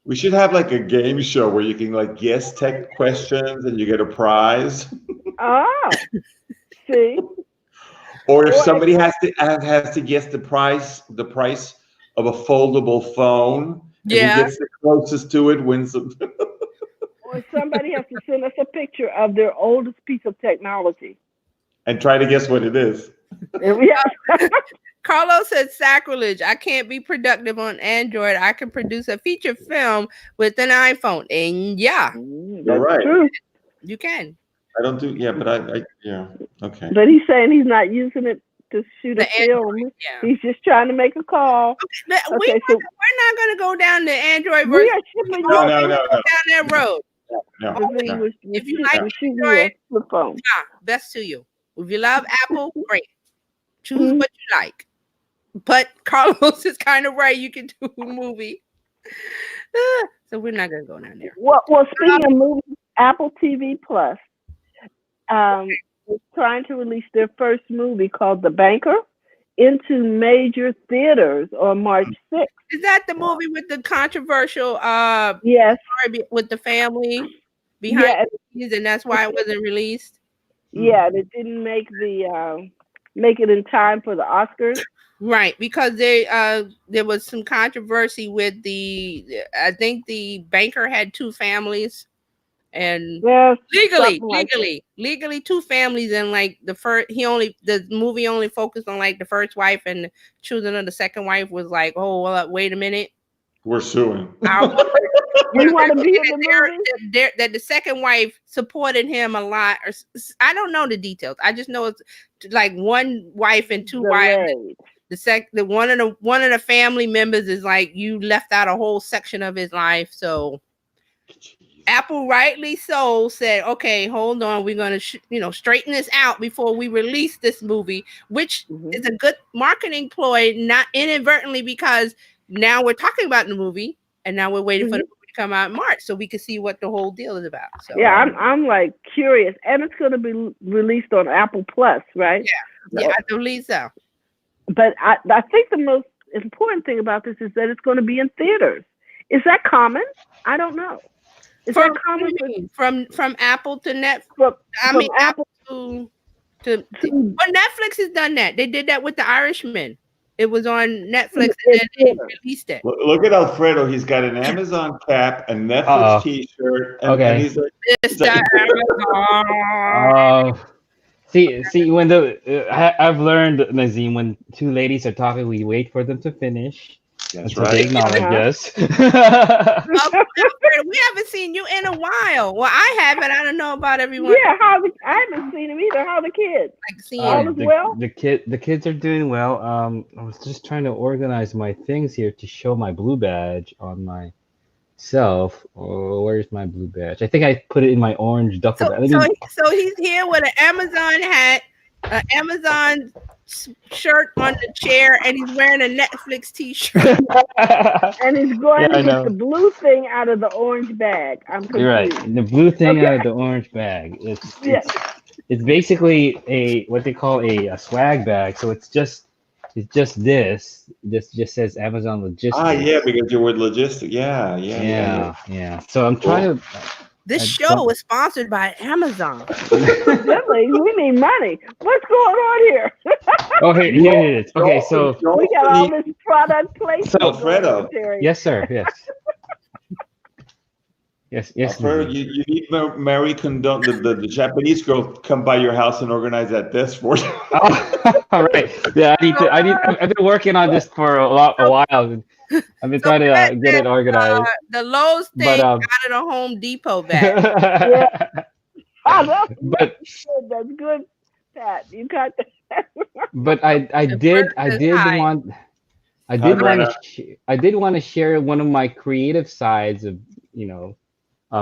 We should have like a game show where you can like guess tech questions and you get a prize. Oh, see. Or if somebody has to guess the price of a foldable phone, and who gets the closest to it wins them. Or somebody has to send us a picture of their oldest piece of technology. And try to guess what it is. Carlos said sacrilege. I can't be productive on Android. I can produce a feature film with an iPhone. And you're right. True. You can. I don't do but okay. But he's saying he's not using it to shoot a film. He's just trying to make a call. Okay, we're not going to go down the Android version. We are shipping no. down that road. No. If you like Android, the phone. Best to you. If you love Apple, great. Choose what you like. but Carlos is kind of right. You can do a movie. So we're not gonna go down there. Well, speaking of movies, Apple TV Plus is trying to release their first movie called The Banker into major theaters on March 6th. Is that the movie with the controversial Yes. story with the family behind Yeah. the scenes, and that's why it wasn't released? Yeah, they didn't make make it in time for the Oscars. Right, because there was some controversy with I think the banker had two families, and Yes, legally two families, and like the movie only focused on like the first wife, and the children of the second wife was like, oh well, wait a minute, We're suing. You want to be in the movie? That the second wife supported him a lot, or I don't know the details. I just know it's like one wife and two wives. The one of the family members is like, you left out a whole section of his life. So Apple, rightly so, said, okay, hold on, we're gonna straighten this out before we release this movie, which is a good marketing ploy, not inadvertently, because now we're talking about the movie and now we're waiting for the movie to come out in March so we can see what the whole deal is about. So yeah, I'm like curious, and it's going to be released on Apple Plus, right? Yeah, I believe so. But I think the most important thing about this is that it's going to be in theaters. Is that common? I don't know. Is that common from Apple to Netflix? Apple to well, Netflix has done that. They did that with The Irishman. It was on Netflix and then they released it. Look at Alfredo. He's got an Amazon cap, a Netflix T-shirt, and he's like, See, when I've learned, Nazim, when two ladies are talking, we wait for them to finish. That's right. They acknowledge us. We haven't seen you in a while. Well, I haven't. I don't know about everyone. Yeah, I haven't seen him either. How are the kids? All is well. The kids are doing well. I was just trying to organize my things here to show my blue badge on myself. Oh, where's my blue badge? I think I put it in my orange duffel bag. So he's here with an Amazon hat, an Amazon shirt on the chair, and he's wearing a Netflix T-shirt. And he's going to get the blue thing out of the orange bag. I'm confused. You're right. The blue thing out of the orange bag. It's basically what they call a swag bag. So it's just this. This just says Amazon Logistics. Yeah, because you were logistic. Yeah. So I'm trying to. This show is sponsored by Amazon. Really? We need money. What's going on here? Okay, here it is. Okay, so we got all this product placement. So, Alfredo. Yes, sir. Yes. Yes. Alfredo, you need Mary Condon, the Japanese girl, come by your house and organize that desk for you. All right. Yeah, I've been working on this for a while. I've been trying to get it organized. The Lowe's thing out of the Home Depot bag. That's good, Pat. You got that. But I did want to share one of my creative sides of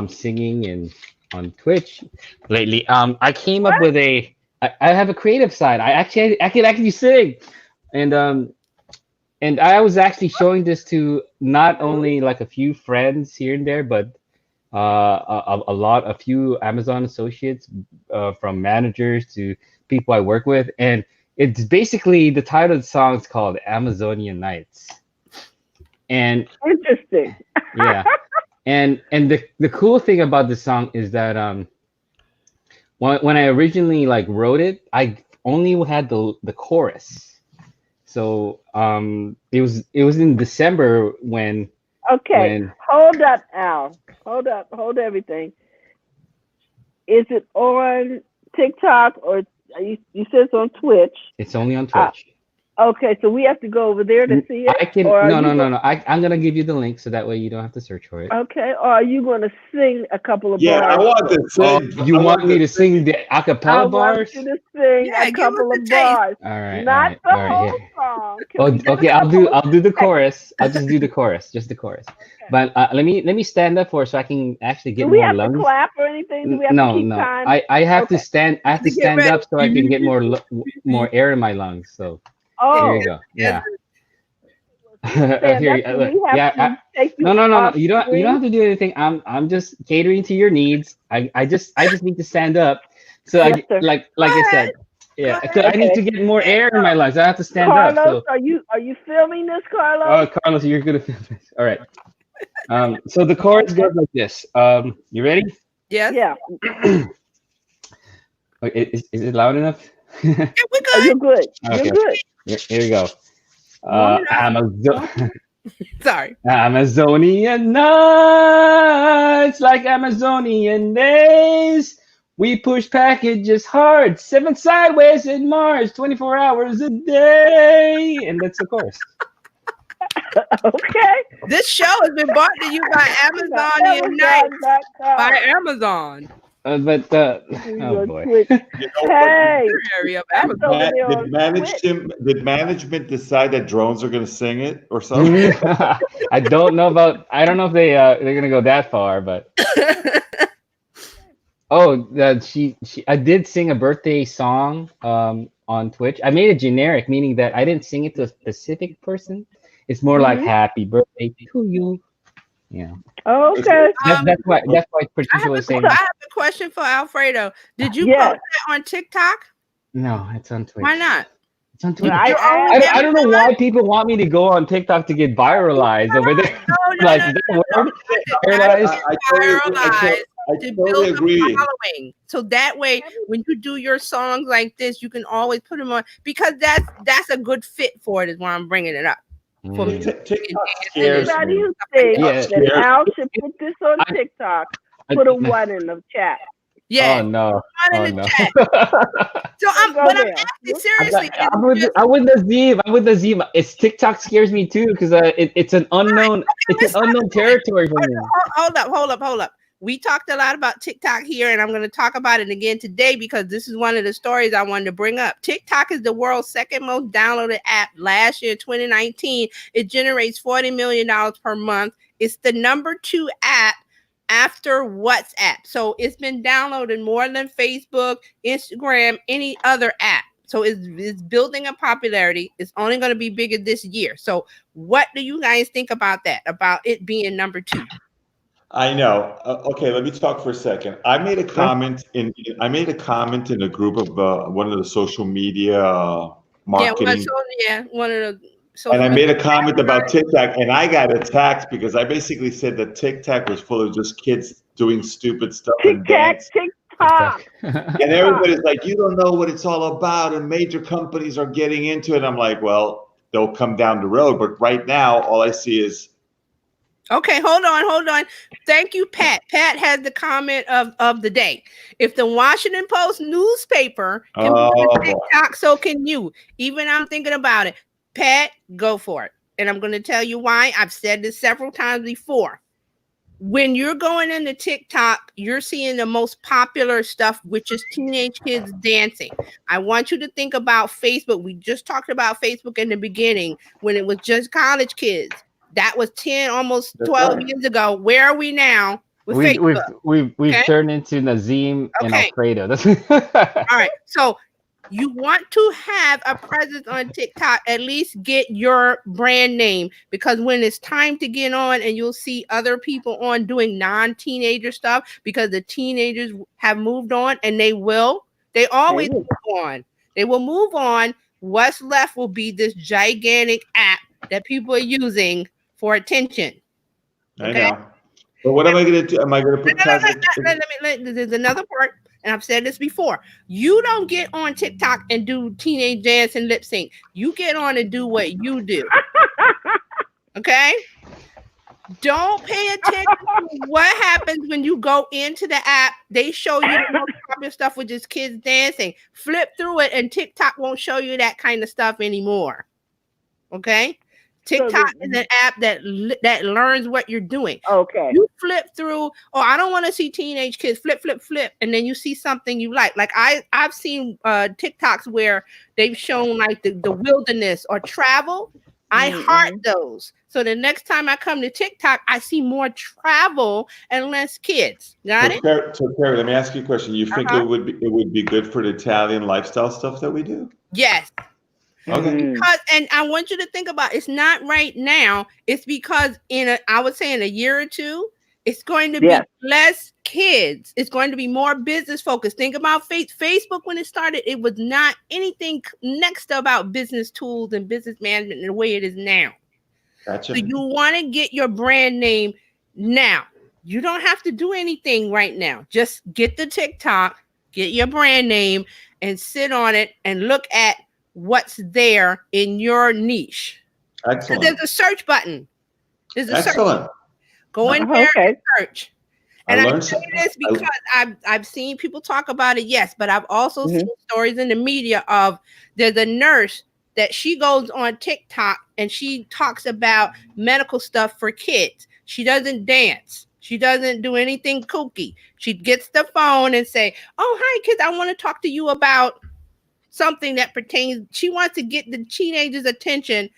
singing and on Twitch lately. I came up with I have a creative side. I can actually sing, and I was actually showing this to not only like a few friends here and there, but a few Amazon associates, from managers to people I work with. And it's basically, the title of the song is called Amazonian Nights. And interesting. Yeah. And the cool thing about the song is that when I originally wrote it, I only had the chorus. So it was in December when. Okay, hold up, Al. Hold everything. Is it on TikTok or you said it's on Twitch? It's only on Twitch. Okay, so we have to go over there to see it? I can no. I'm gonna give you the link so that way you don't have to search for it. Okay, or are you gonna sing a couple of bars? Yeah, I want to sing. You want me to sing the acapella bars? I want you to sing a couple of bars. All right. Not the whole song. Okay, I'll do the chorus. I'll just do the chorus, just the chorus. Okay. But let me stand up so I can actually get more lungs. Do we have to clap or anything? Do we have to keep time? I have to stand. I have to stand up so I can get more air in my lungs. So. Oh, there you go. Yeah. Stand Here, up and look, we have yeah. to take you No. off You don't screen. have to do anything. I'm just catering to your needs. I just need to stand up. So Yes, sir. like Go I ahead. said, Go yeah. ahead. 'Cause I need Okay. to get more air in my lungs. I have to stand up. Carlos, So, are you filming this, Carlos? oh, Carlos, you're good at this. All right. So the chorus Okay. goes like this. You ready? Yes. Yeah. Okay, is it loud enough? Yeah, we Oh, good. you're good. You're Okay. good. Here we go. Warm it up. Sorry. Amazonian nights like Amazonian days. We push packages hard, 7 sideways in Mars, 24 hours a day. And that's the chorus. Okay. This show has been brought to you by Now, Amazonian Nights by Amazon.com. Amazon. But Do oh your boy. Twitch. You know what? Hey, Area of that's Amazon. over there on Twitch. Did management decide that drones are going to sing it or something? I don't know if they're gonna go that far, but oh, she I did sing a birthday song on Twitch. I made it generic, meaning that I didn't sing it to a specific person. It's more like Mhm. happy birthday to you. Yeah. Okay. That's why I have people a, are saying I have a question for Alfredo. Did you Yes. post that on TikTok? no, it's on Twitch. Why not? It's on Well, Twitch. You're I only asked. I don't know Amazon? why people want me to go on TikTok to get viralized over there. No, Like no, is that no, a word? no. Paralyzed? I totally agree. Viralize I to totally build a agree. following. So that way, when you do your songs like this, you can always put them on because that's a good fit for it. Is why I'm bringing it up. For me. TikTok scares Anybody me. who thinks Yeah. that Scares Al should put this on I- TikTok, I- put a 1 in the chat. Yeah. Oh no! One Oh in the no! chat. So I'm Go but I'm there. asking seriously. I'm with Nazim. I'm with Nazim. It's TikTok scares me too because it's an unknown territory for me. Hold up. We talked a lot about TikTok here, and I'm going to talk about it again today because this is one of the stories I wanted to bring up. TikTok is the world's second most downloaded app. Last year, 2019, it generates $40 million per month. It's the number 2 app after WhatsApp. So it's been downloaded more than Facebook, Instagram, any other app. So it's building a popularity. It's only going to be bigger this year. So what do you guys think about that? About it being number 2? I know. Okay, let me talk for a second. I made a comment in a group of one of the social media marketing, One of the and I social made media. a comment about TikTok, and I got attacked because I basically said that TikTok was full of just kids doing stupid stuff and TikTok, dance. TikTok. And everybody's like, you don't know what it's all about, and major companies are getting into it. I'm like, well, they'll come down the road, but right now, all I see is. Okay, hold on. Thank you, Pat. Pat has the comment of the day. If the Washington Post newspaper can put TikTok, so can you. Even I'm thinking about it. Pat, go for it. And I'm going to tell you why. I've said this several times before. When you're going into TikTok, you're seeing the most popular stuff, which is teenage kids dancing. I want you to think about Facebook. We just talked about Facebook in the beginning when it was just college kids. That was 10, almost 12 years ago. Where are we now with Facebook? We've turned into Nazim and Alfredo. All right. So you want to have a presence on TikTok, at least get your brand name, because when it's time to get on and you'll see other people on doing non-teenager stuff because the teenagers have moved on and they always move on. They will move on. What's left will be this gigantic app that people are using for attention. Okay? I know. But what am I going to do? Am I going to put There's another part, and I've said this before. You don't get on TikTok and do teenage dance and lip sync. You get on and do what you do. Okay? Don't pay attention to what happens when you go into the app. They show you the most popular stuff with just kids dancing. Flip through it, and TikTok won't show you that kind of stuff anymore. Okay? TikTok is an app that learns what you're doing. Okay. You flip through, I don't want to see teenage kids. Flip, and then you see something you like. Like I've seen TikToks where they've shown like the wilderness or travel. I heart those. So the next time I come to TikTok, I see more travel and less kids. Got it? So Carrie, let me ask you a question. You think it would be good for the Italian lifestyle stuff that we do? Yes. Okay. Because, and I want you to think about, it's not right now. It's because I would say in a year or two, it's going to be Yes. less kids. It's going to be more business focused. Think about Facebook when it started. It was not anything next to about business tools and business management in the way it is now. Gotcha. So you want to get your brand name now. You don't have to do anything right now. Just get the TikTok, get your brand name, and sit on it and look at what's there in your niche. Excellent. There's a search button. There's a search. Excellent. Go in there Okay. and search. I And I learned say something. this because I've seen people talk about it, yes, but I've also Mhm. seen stories in the media of there's a nurse that she goes on TikTok and she talks about medical stuff for kids. She doesn't dance. She doesn't do anything kooky. She gets the phone and say, "Oh, hi kids, I want to talk to you about something that pertains." She wants to get the teenagers' attention,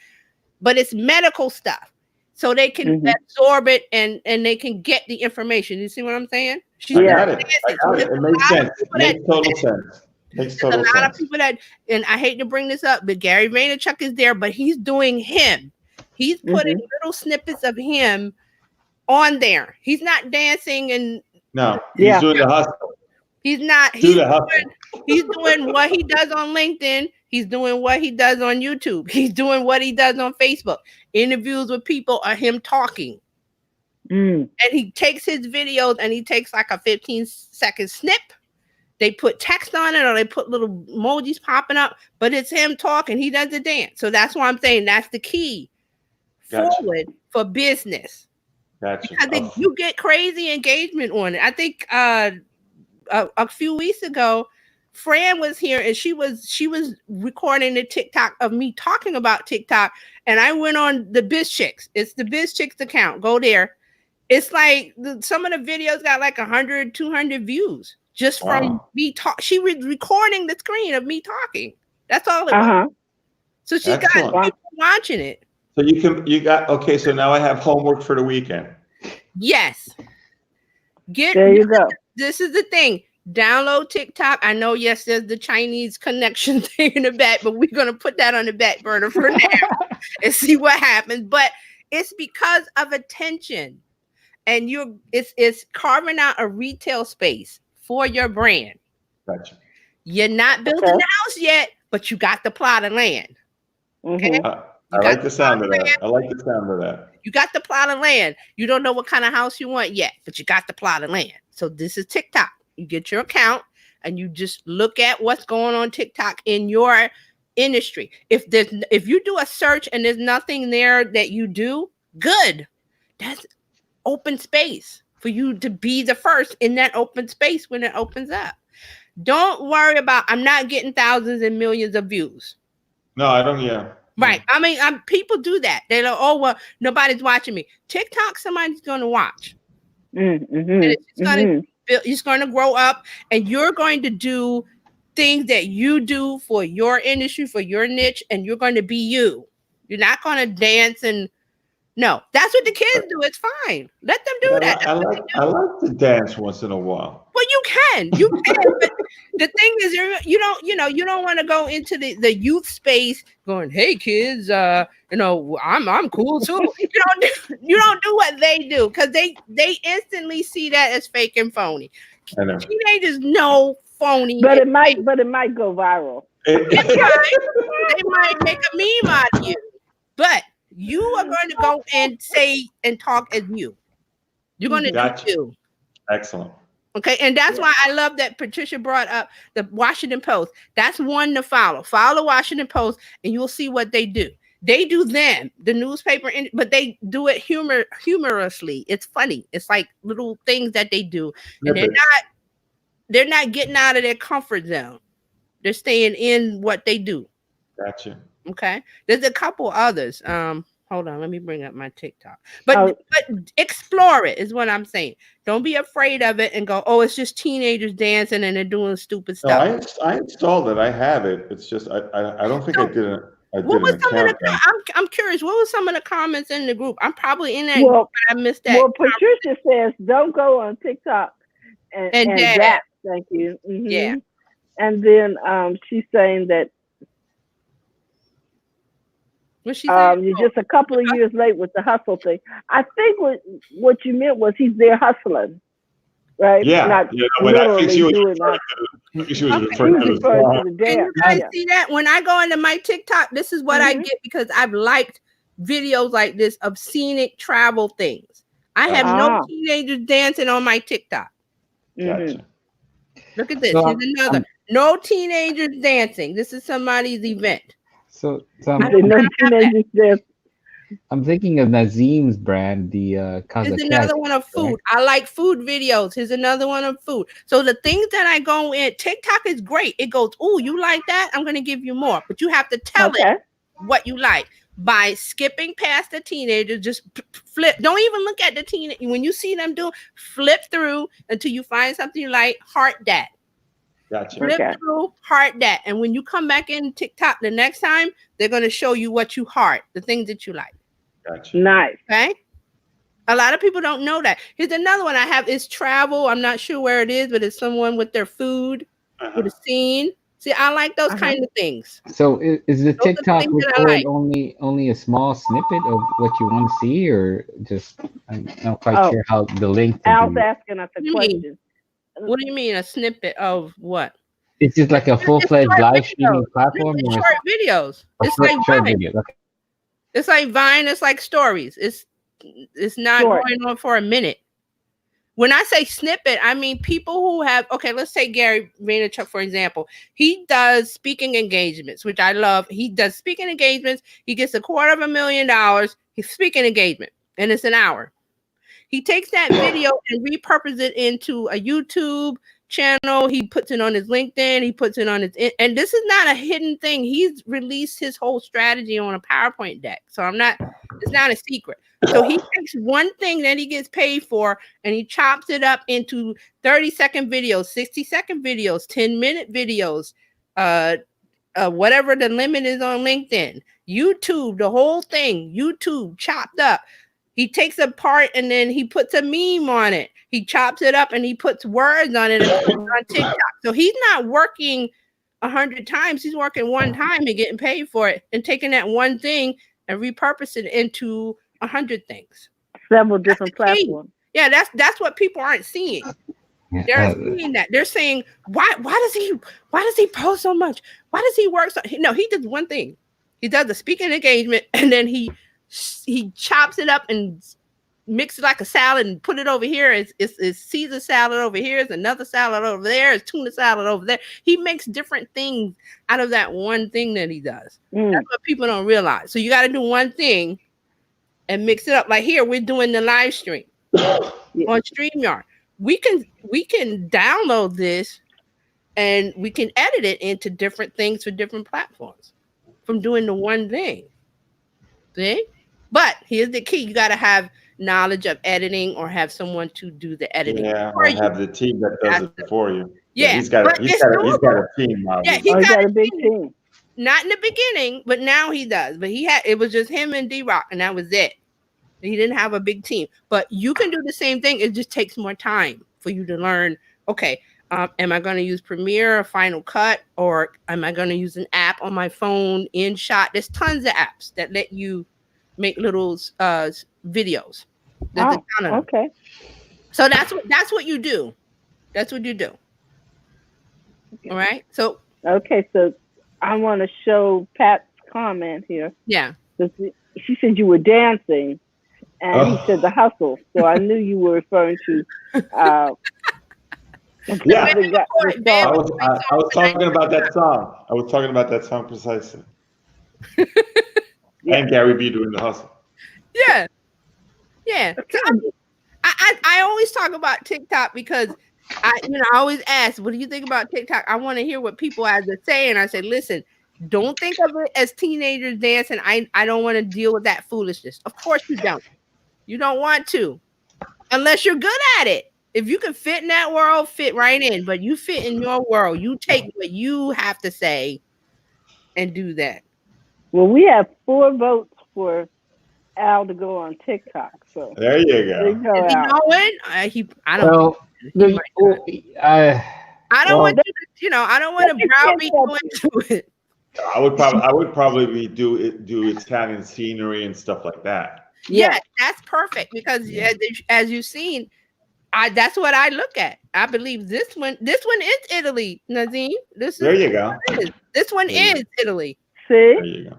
but it's medical stuff. So they can Mhm. absorb it and they can get the information. You see what I'm saying? She's I Yeah. got it. I got it. It makes sense. Makes total sense. Makes there's total a lot sense. of people that, and I hate to bring this up, but Gary Vaynerchuk is there, but he's doing him. He's putting little snippets of him on there. He's not dancing and No, he's Yeah. doing the hustle. he's not. Do the hustle. He's doing what he does on LinkedIn. He's doing what he does on YouTube. He's doing what he does on Facebook. Interviews with people are him talking. Mm. And he takes his videos and he takes like a 15-second snip. They put text on it or they put little emojis popping up, but it's him talking. He does the dance. So that's why I'm saying that's the key forward for business. Gotcha. Because you get crazy engagement on it. I think a few weeks ago, Fran was here and she was recording the TikTok of me talking about TikTok, and I went on the Biz Chicks. It's the Biz Chicks account. Go there. It's like some of the videos got like 100, 200 views just from me talk. She was recording the screen of me talking. That's all it was. So she's got people watching it. So okay. So now I have homework for the weekend. Yes. There you go. This is the thing. Download TikTok. I know, yes, there's the Chinese connection thing in the back, but we're gonna put that on the back burner for now and see what happens. But it's because of attention. And it's carving out a retail space for your brand. Gotcha. You're not building the house yet, but you got the plot of land. Okay? I like the sound of that. I like the sound of that. You got the plot of land. You don't know what kind of house you want yet, but you got the plot of land. So this is TikTok. You get your account and you just look at what's going on TikTok in your industry. If you do a search and there's nothing there that you do, good. That's open space for you to be the first in that open space when it opens up. Don't worry about, I'm not getting thousands and millions of views. No, I don't. Yeah. Right. I mean, people do that. They're like, oh, well, nobody's watching me. TikTok, somebody's going to watch. And it's going to grow up, and you're going to do things that you do for your industry, for your niche, and you're going to be you. You're not going to dance and no, that's what the kids do. It's fine. Let them do that. I like to dance once in a while. Well, you can. But the thing is, you don't want to go into the youth space going, "Hey, kids, I'm cool too." You don't do what they do because they instantly see that as fake and phony. I know. Teenagers know phony, but it might go viral. They might make a meme out of you, but you are going to go and say and talk as you. You're going to do you. Excellent. Okay, and that's why I love that Patricia brought up the Washington Post. That's one to follow. Follow the Washington Post, and you'll see what they do. They do the newspaper, but they do it humorously. It's funny. It's like little things that they do, and they're not getting out of their comfort zone. They're staying in what they do. Gotcha. Okay. There's a couple others. Hold on, let me bring up my TikTok. But explore it is what I'm saying. Don't be afraid of it and go, oh, it's just teenagers dancing and they're doing stupid stuff. No, I installed it. I have it. It's just I don't think I did it. What was some of the? I'm curious. What was some of the comments in the group? I'm probably in that group, but I missed that. Well, Patricia says don't go on TikTok and that. Thank you. Mm-hmm. Yeah. And then she's saying that What she saying? You're just a couple of years late with the hustle thing. I think what you meant was he's there hustling, right? Yeah, Not but I think literally she was doing referring that. to. I think she was Okay. She referring was to the referring song. to the Can dance. you guys Yeah. see that? When I go into my TikTok, this is what I Mhm. get because I've liked videos like this of scenic travel things. I have Gotcha. no Ah. teenagers dancing on my TikTok. Mhm. Gotcha. Look at this. So Here's another. No teenagers dancing. This is somebody's event. so I I'm, They don't, I'm know I don't have that. teenagers there. I'm thinking of Nazim's brand, the Here's Kazakhstan, another one of right? food. I like food videos. Here's another one of food. So the things that I go in, TikTok is great. It goes, oh, you like that? I'm going to give you more. But you have to tell it Okay. what you like by skipping past the teenagers. Just flip. Don't even look at the teen. When you see them do, flip through until you find something you like. Heart that. Gotcha. Flip Okay. through, heart that. And when you come back in TikTok the next time, they're going to show you what you heart, the things that you like. Gotcha. Nice. Okay. A lot of people don't know that. Here's another one I have is travel. I'm not sure where it is, but it's someone with their food, with a scene. See, I like those kind of things. So is the Those are the TikTok things that I record like. only a small snippet of what you want to see, or just I'm not quite Oh, sure how the length of Al's the asking us a What do you mean? question. What do you mean a snippet of what? it's just like a full-fledged Short live videos. streaming platform, It's or short videos. a It's short, like short Vine. video. Okay. It's like Vine. It's like stories. It's not Short. going on for a minute. When I say snippet, I mean people who have, okay, let's take Gary Vaynerchuk, for example. He does speaking engagements, which I love. He does speaking engagements. He gets $250,000. He's speaking engagement, and it's an hour. He takes that video and repurposes it into a YouTube channel. He puts it on his LinkedIn. He puts it on his, and this is not a hidden thing. He's released his whole strategy on a PowerPoint deck. So it's not a secret. So he takes one thing that he gets paid for and he chops it up into 30-second videos, 60-second videos, 10-minute videos, whatever the limit is on LinkedIn, YouTube, the whole thing, YouTube chopped up. He takes a part and then he puts a meme on it. He chops it up and he puts words on it and puts it on TikTok. So he's not working 100 times. He's working one time and getting paid for it and taking that one thing and repurposing it into 100 things. Several different platforms. Yeah, that's what people aren't seeing. They're seeing that. They're saying, why does he post so much? Why does he work so? No, he does one thing. He does the speaking engagement and then he chops it up and mix it like a salad and put it over here. It's Caesar salad over here. It's another salad over there. It's tuna salad over there. He makes different things out of that one thing that he does. That's what people don't realize. So you got to do one thing and mix it up. Like here, we're doing the live stream on StreamYard. We can download this and we can edit it into different things for different platforms from doing the one thing. See? But here's the key. You got to have knowledge of editing or have someone to do the editing. Yeah, or have the team that does it for you. Yeah, he's got a team now. Yeah, he's got a big team. Not in the beginning, but now he does. But it was just him and D-Rock, and that was it. He didn't have a big team. But you can do the same thing. It just takes more time for you to learn, okay, am I going to use Premiere or Final Cut, or am I going to use an app on my phone, InShot? There's tons of apps that let you make little videos. There's a ton of them. Okay. So that's what you do. That's what you do. All right. So okay, so I want to show Pat's comment here. Yeah. She said you were dancing, and he said the hustle. So I knew you were referring to. Yeah, I was talking about that song. I was talking about that song precisely. And Gary B doing the hustle. Yeah. Yeah. So, I always talk about TikTok because I always ask, what do you think about TikTok? I want to hear what people have to say. And I say, listen, don't think of it as teenagers dancing. I don't want to deal with that foolishness. Of course you don't. You don't want to. Unless you're good at it. If you can fit in that world, fit right in. But you fit in your world. You take what you have to say and do that. Well, we have 4 votes for Al to go on TikTok. So there you go. There you go, Is he Al. going? I don't. Well, I don't want you to, I don't want to browbeat you into it. I would probably do Italian scenery and stuff like that. Yeah, that's perfect because as you've seen, that's what I look at. I believe this one is Italy, Nazim. There you go. This one There you is Italy. See? There you go.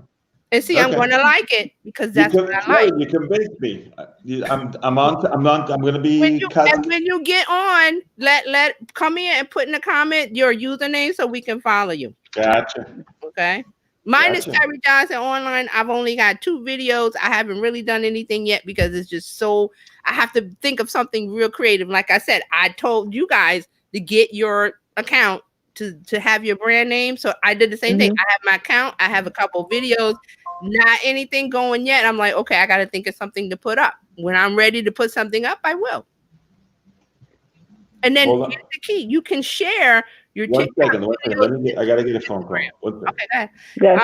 And see, I'm Okay. going to like it because that's what I like. You convinced me. I'm going to be when you get on, let come in and put in the comment your username so we can follow you. Gotcha. Okay. Mine is Gotcha. Terry Johnson Online. I've only got 2 videos. I haven't really done anything yet because it's just so I have to think of something real creative. Like I said, I told you guys to get your account to have your brand name. So I did the same thing. I have my account. I have a couple videos. Not anything going yet. I'm like, okay, I got to think of something to put up. When I'm ready to put something up, I will. And then here's the key: you can share your One TikTok second. videos. I got to get a phone call. Okay, go ahead. Yes.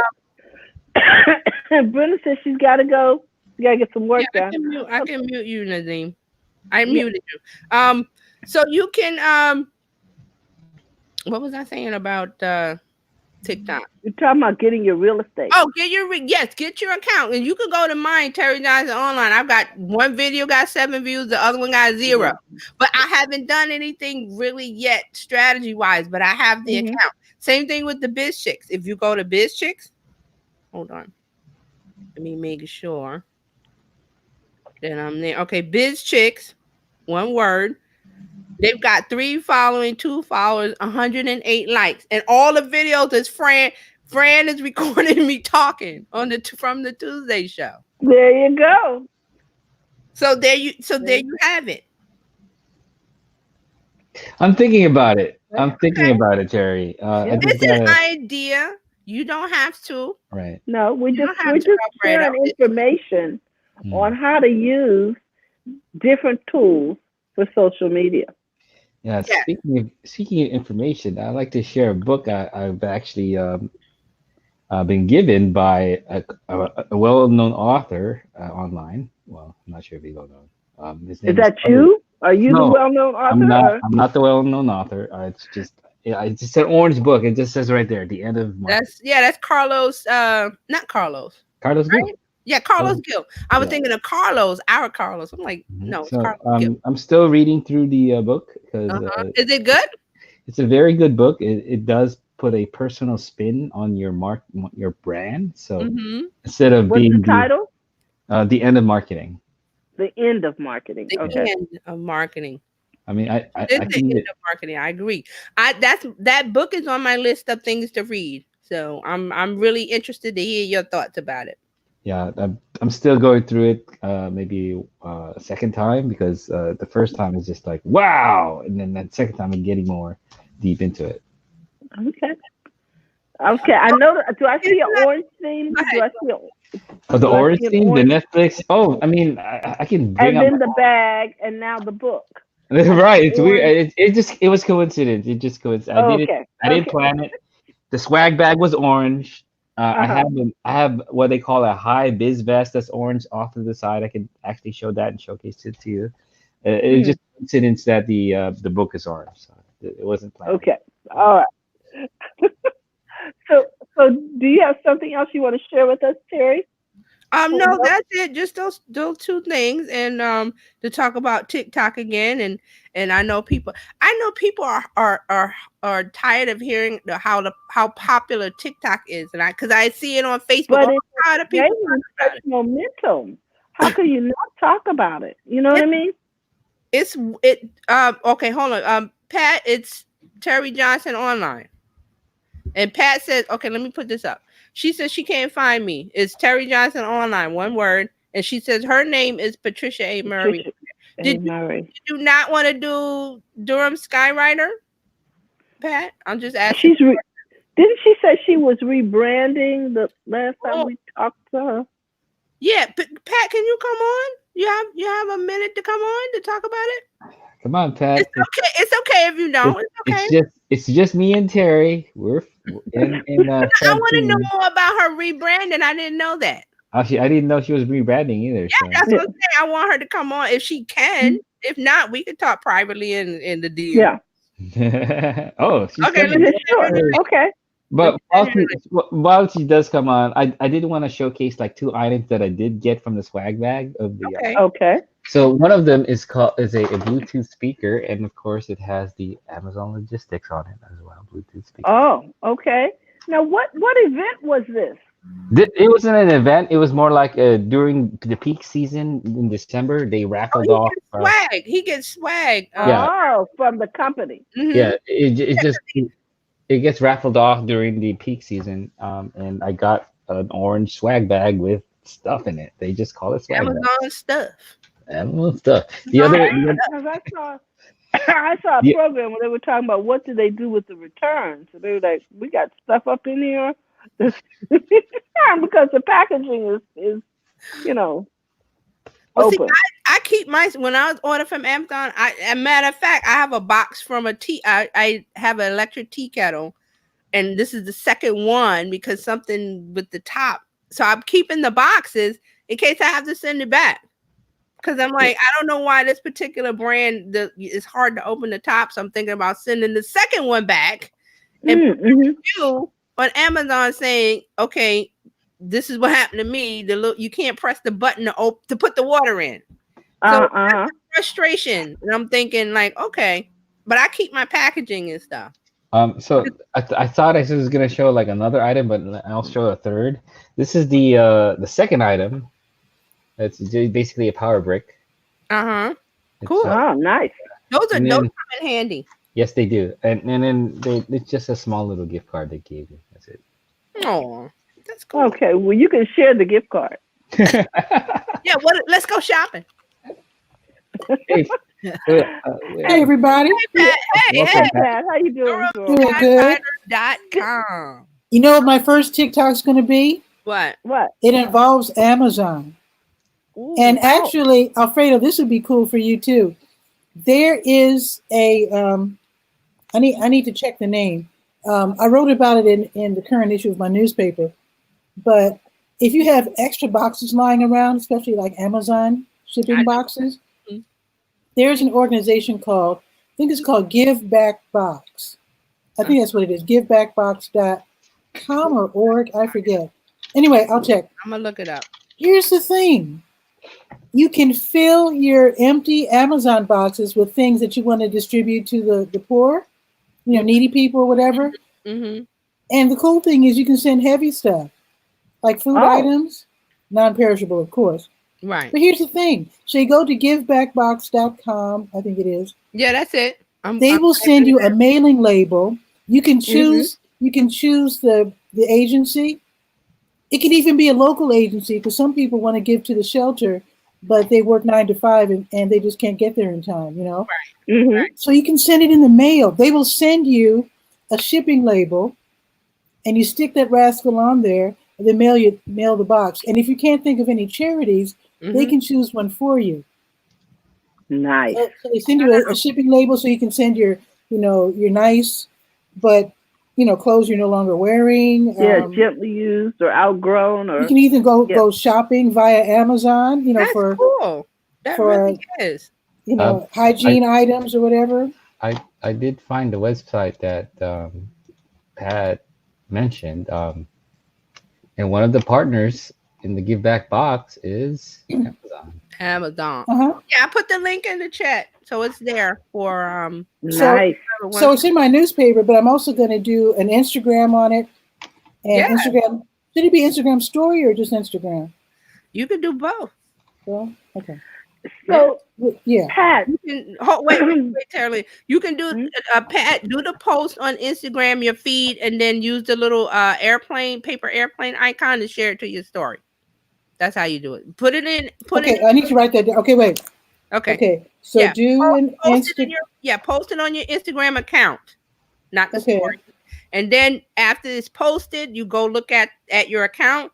Brenda says she's got to go. You got to get some work done. I can mute you, Nazim. I muted you. So you can what was I saying about TikTok? You're talking about getting your real estate. Oh, get your account, and you can go to mine, Terry Johnson Online. I've got one video got 7 views, the other one got 0. But I haven't done anything really yet, strategy wise. But I have the account. Same thing with the Biz Chicks. If you go to Biz Chicks, hold on, let me make sure that I'm there. Okay, Biz Chicks, one word. They've got 3 following, 2 followers, 108 likes, and all the videos is Fran. Fran is recording me talking from the Tuesday show. There you go. So there you have it. I'm thinking about it. About it, Terry. This is an idea. You don't have to. Right. No, we're just sharing information on how to use different tools for social media. Yeah. Speaking of information, I'd like to share a book I've actually been given by a well-known author online. Well, I'm not sure if he's well-known. His name is that you? Are you the well-known author? I'm not the well-known author. It's just an orange book. It just says right there at the end of March. That's Carlos. Not Carlos. Carlos Gil. Right? Yeah, Carlos Gil. I was thinking of Carlos, our Carlos. I'm like, no, it's Carlos Gil. I'm still reading through the book because is it good? It's a very good book. It does put a personal spin on your brand. So instead of what's the title? The End of Marketing. The End of Marketing. The End of Marketing. I mean, the End of Marketing. I agree. That book is on my list of things to read. So I'm really interested to hear your thoughts about it. Yeah, I'm still going through it maybe a second time because the first time is just like, wow. And then that second time I'm getting more deep into it. Okay. I know. Do I see an orange theme? Do I see the orange theme? The Netflix? Oh, I mean, I can bring and then the bag and now the book. Right. It's weird. It was coincidence. It just coincided. I didn't plan it. The swag bag was orange. I have what they call a high biz vest that's orange off to the side. I can actually show that and showcase it to you. It's just coincidence that the book is orange. So it wasn't planned. Okay. All right. So do you have something else you want to share with us, Terry? No, that's it. Just those 2 things, and to talk about TikTok again, and I know people are tired of hearing how popular TikTok is, and because I see it on Facebook. But a lot of people talk about it. Momentum. How can you not talk about it? You know what I mean? Okay, hold on. Pat, it's Terry Johnson Online, and Pat says, okay, let me put this up. She says she can't find me. It's Terry Johnson Online, one word. And she says her name is Patricia A. Murray. Did you not want to do Durham Skywriter, Pat? I'm just asking. Didn't she say she was rebranding the last time we talked to her? Yeah, Pat, can you come on? You have a minute to come on to talk about it? Come on, Pat. It's okay if you don't. It's okay. It's just me and Terry. We're in I want to know more about her rebranding. I didn't know that. Actually, I didn't know she was rebranding either. Yeah, that's what I'm saying. I want her to come on if she can. If not, we can talk privately in the DM. Yeah. Oh, okay. Sure. Okay. But while she does come on, I did want to showcase like two items that I did get from the swag bag of the. Okay. Okay. So one of them is a Bluetooth speaker, and of course it has the Amazon logistics on it as well. Bluetooth speaker. Oh, okay. Now, what event was this? It wasn't an event. It was more like during the peak season in December. They Oh, raffled he off. gets swag. He gets swag. Yeah. Oh, from the company. Yeah, it gets raffled off during the peak season. And I got an orange swag bag with stuff in it. They just call it swag bag. Amazon stuff. Amazon stuff. Because I saw I saw a the program where they were talking about what do they do with the returns. So they were like, "We got stuff up in here," because the packaging is Well, see, open. I keep my when I was ordering from Amazon. As a matter of fact, I have a box from a tea. I have an electric tea kettle, and this is the second one because something with the top. So I'm keeping the boxes in case I have to send it back. Because I'm like, I don't know why this particular brand it's hard to open the top. So I'm thinking about sending the second one back and put a review on Amazon saying, okay, this is what happened to me. You can't press the button to put the water in. So that's frustration. And I'm thinking like, okay, but I keep my packaging and stuff. So I thought I was gonna show like another item, but I'll show a third. This is the second item. It's basically a power brick. Cool. Oh, nice. Those come in handy. Yes, they do. And then it's just a small little gift card they gave me. That's it. Oh, that's cool. Okay, well, you can share the gift card. Yeah, let's go shopping. Hey, hey everybody. Hey, Pat. Hey, Pat, how you doing? Doing good. .com. You know what my first TikTok's going to be? What? It involves Amazon. Ooh, and actually, Alfredo, this would be cool for you too. There is a I need to check the name. I wrote about it in the current issue of my newspaper. But if you have extra boxes lying around, especially like Amazon shipping boxes, there's an organization called, I think it's called Give Back Box. I think that's what it is, givebackbox.com or org, I forget. Anyway, I'll check. I'm going to look it up. Here's the thing. You can fill your empty Amazon boxes with things that you want to distribute to the poor, needy people or whatever. Mm-hmm. And the cool thing is you can send heavy stuff, like food items, non-perishable, of course. Right. But here's the thing. So you go to givebackbox.com, I think it is. Yeah, that's it. They will send you a mailing label. You can choose. You can choose the agency. It can even be a local agency because some people want to give to the shelter, but they work 9 to 5 and they just can't get there in time. Right. Mm-hmm. So you can send it in the mail. They will send you a shipping label, and you stick that rascal on there. And they mail the box. And if you can't think of any charities, they can choose one for you. Nice. So they send you a shipping label so you can send your nice, but clothes you're no longer wearing. Yeah, gently used or outgrown, or you can even go shopping via Amazon. That's cool. That really is. Hygiene items or whatever. I did find the website that Pat mentioned, and one of the partners in the Give Back box is Amazon. Uh-huh. Yeah, I put the link in the chat, so it's there for nice. So it's in my newspaper, but I'm also going to do an Instagram on it. And Instagram, should it be Instagram story or just Instagram? You can do both. Well, okay. So yeah, Pat, you can wait, Terry. You can do Pat. Do the post on Instagram, your feed, and then use the little paper airplane icon to share it to your story. That's how you do it. Put it in. I need to write that down. Okay, wait. Okay. So yeah. do an Instagram. Post it on your Instagram account, not the story. And then after it's posted, you go look at your account.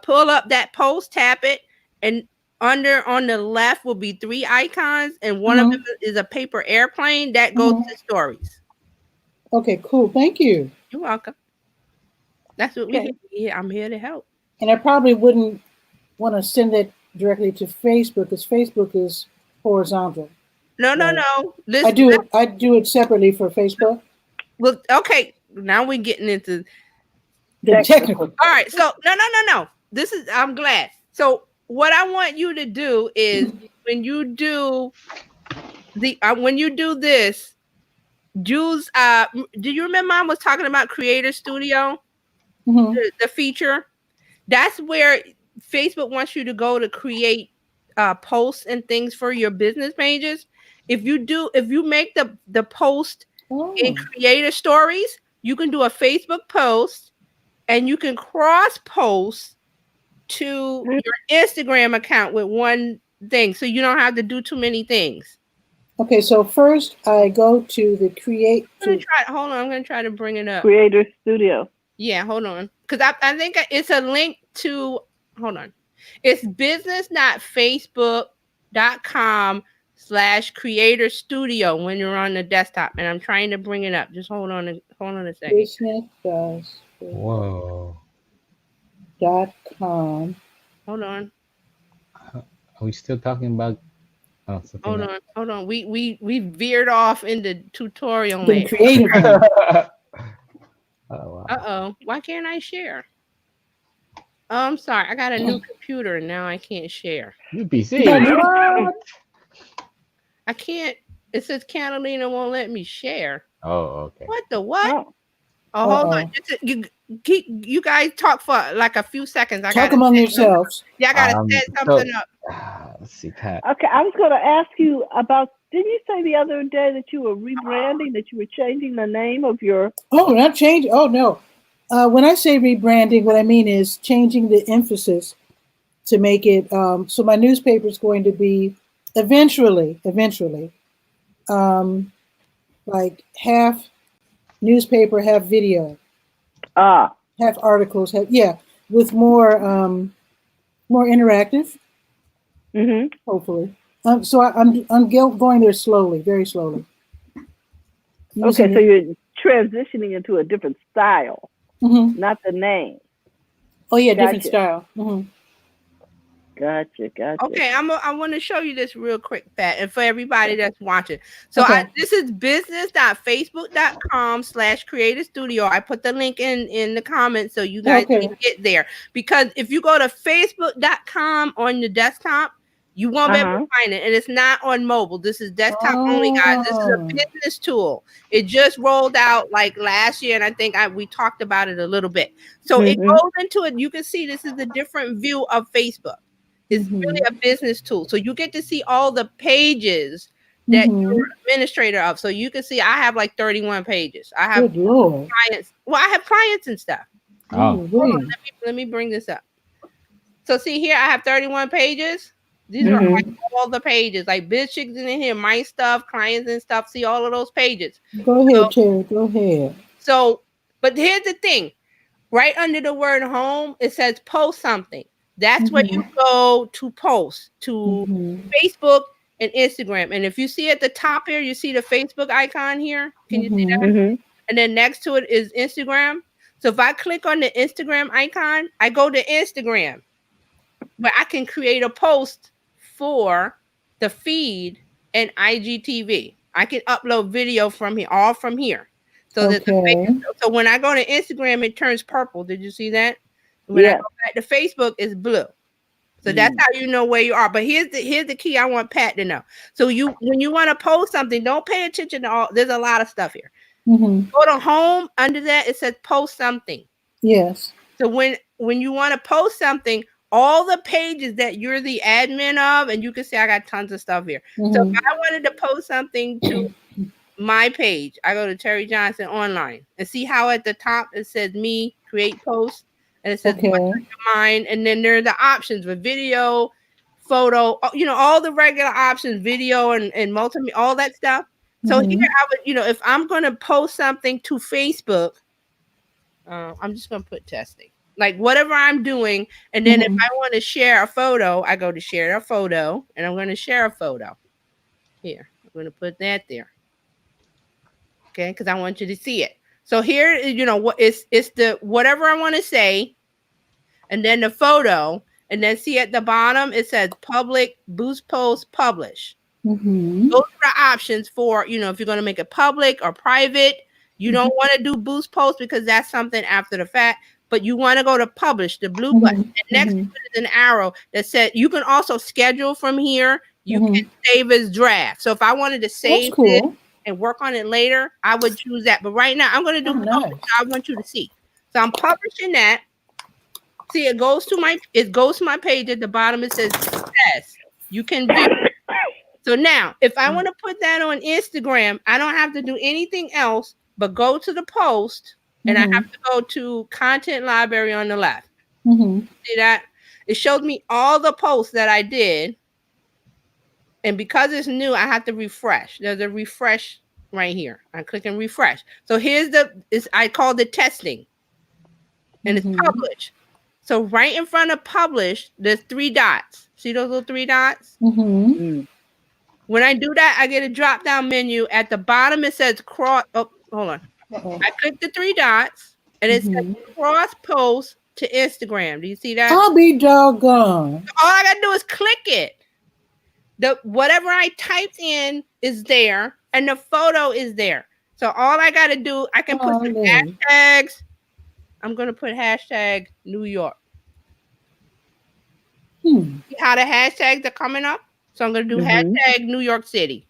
Pull up that post, tap it, and on the left will be 3 icons, and one of them is a paper airplane that goes to stories. Okay, cool. Thank you. You're welcome. That's what I'm here to help. And I probably wouldn't want to send it directly to Facebook because Facebook is horizontal. No. I do it separately for Facebook. Well, okay. now we're getting into The technical. all right. So no. This is I'm glad. So what I want you to do is when you do this, Jules, do you remember I was talking about Creator Studio, Mhm. the feature? That's where Facebook wants you to go to create posts and things for your business pages. If you make the post in Oh. Creator Stories, you can do a Facebook post and you can cross post to your Instagram account with one thing, so you don't have to do too many things. Okay, so first I go to the create. Hold on, I'm gonna try to bring it up. Creator Studio. Yeah, hold on, because I think it's a link to. Hold on, it's business.facebook.com/creator studio when you're on the desktop, and I'm trying to bring it up. Just hold on a second. Business.com. Hold on. Are we still talking about something? Hold on. We veered off into tutorial The land. creative one. Oh, wow. Uh-oh. Why can't I share? Oh, I'm sorry. I got a new computer and now I can't share. New PC. What? I can't. It says Catalina won't let me share. Oh, okay. What the what? Oh, hold on. You guys talk for like a few seconds. Talk among yourselves. Yeah, I gotta set something up. Let's see, Pat. okay. I was going to ask you about. Didn't you say the other day that you were rebranding? That you were changing the name of your? Oh, not change. Oh no. When I say rebranding, what I mean is changing the emphasis to make it. So my newspaper is going to be eventually, like half newspaper, half video, half articles, with more interactive. Mm-hmm. Hopefully, so I'm going there slowly, very slowly. Okay, so you're transitioning into a different style, not the name. Oh yeah, different style. Mm-hmm. Gotcha. Okay, I want to show you this real quick, Pat, and for everybody that's watching. So this is business.facebook.com/creator studio. I put the link in the comments so you guys can get there. Because if you go to facebook.com on your desktop, you won't be able to find it. And it's not on mobile. This is desktop only, guys. This is a business tool. It just rolled out like last year, and I think we talked about it a little bit. So it goes into it. You can see this is a different view of Facebook. It's really a business tool. So you get to see all the pages that you're administrator of. So you can see I have like 31 pages. I have clients. Well, I have clients and stuff. Oh, hold on, let me bring this up. So see here, I have 31 pages. These are like all the pages, like biz chicks in here, my stuff, clients and stuff. See all of those pages. Go ahead, Cherry. Go ahead. So, but here's the thing. Right under the word home, it says post something. That's where you go to post to Facebook and Instagram. And if you see at the top here, you see the Facebook icon here. Can you see that? And then next to it is Instagram. So if I click on the Instagram icon, I go to Instagram, where I can create a post for the feed and IGTV. I can upload video from here, all from here. So so when I go to Instagram, it turns purple. Did you see that? When I go back to Facebook, it's blue. So that's how you know where you are. But here's the key I want Pat to know. So when you want to post something, don't pay attention to all. There's a lot of stuff here. Go to home. Under that, it says post something. Yes. So when you want to post something, all the pages that you're the admin of, and you can see I got tons of stuff here. So if I wanted to post something to my page, I go to Terry Johnson online and see how at the top it says me, create post. And it says mine, and then there are the options with video, photo, all the regular options, video and multimedia, all that stuff. So here I would, if I'm going to post something to Facebook, I'm just going to put testing, like whatever I'm doing. And then if I want to share a photo, I go to share a photo, and I'm going to share a photo. Here, I'm going to put that there. Okay, because I want you to see it. So here, what it's the whatever I want to say, and then the photo, and then see at the bottom it says public, boost post, publish. Those are the options for if you're going to make it public or private. You don't want to do boost post because that's something after the fact, but you want to go to publish, the blue button. And next to it is an arrow that said you can also schedule from here. You can save as draft. So if I wanted to save it and work on it later, I would choose that. But right now, I'm going to do publish. I want you to see. So I'm publishing that. See, it goes to my page at the bottom. It says success. You can view. So now, if I want to put that on Instagram, I don't have to do anything else but go to the post, and I have to go to content library on the left. See that? It shows me all the posts that I did. And because it's new, I have to refresh. There's a refresh right here. I click and refresh. So here's I called it testing. And it's published. So right in front of publish, there's 3 dots. See those little 3 dots? When I do that, I get a drop-down menu. At the bottom, it says cross. Oh, hold on. I click the 3 dots, and it says cross post to Instagram. Do you see that? I'll be doggone. All I gotta do is click it. Whatever I typed in is there, and the photo is there. So all I gotta do, I can put some hashtags. I'm gonna put hashtag New York. See how the hashtags are coming up? So I'm going to do hashtag New York City.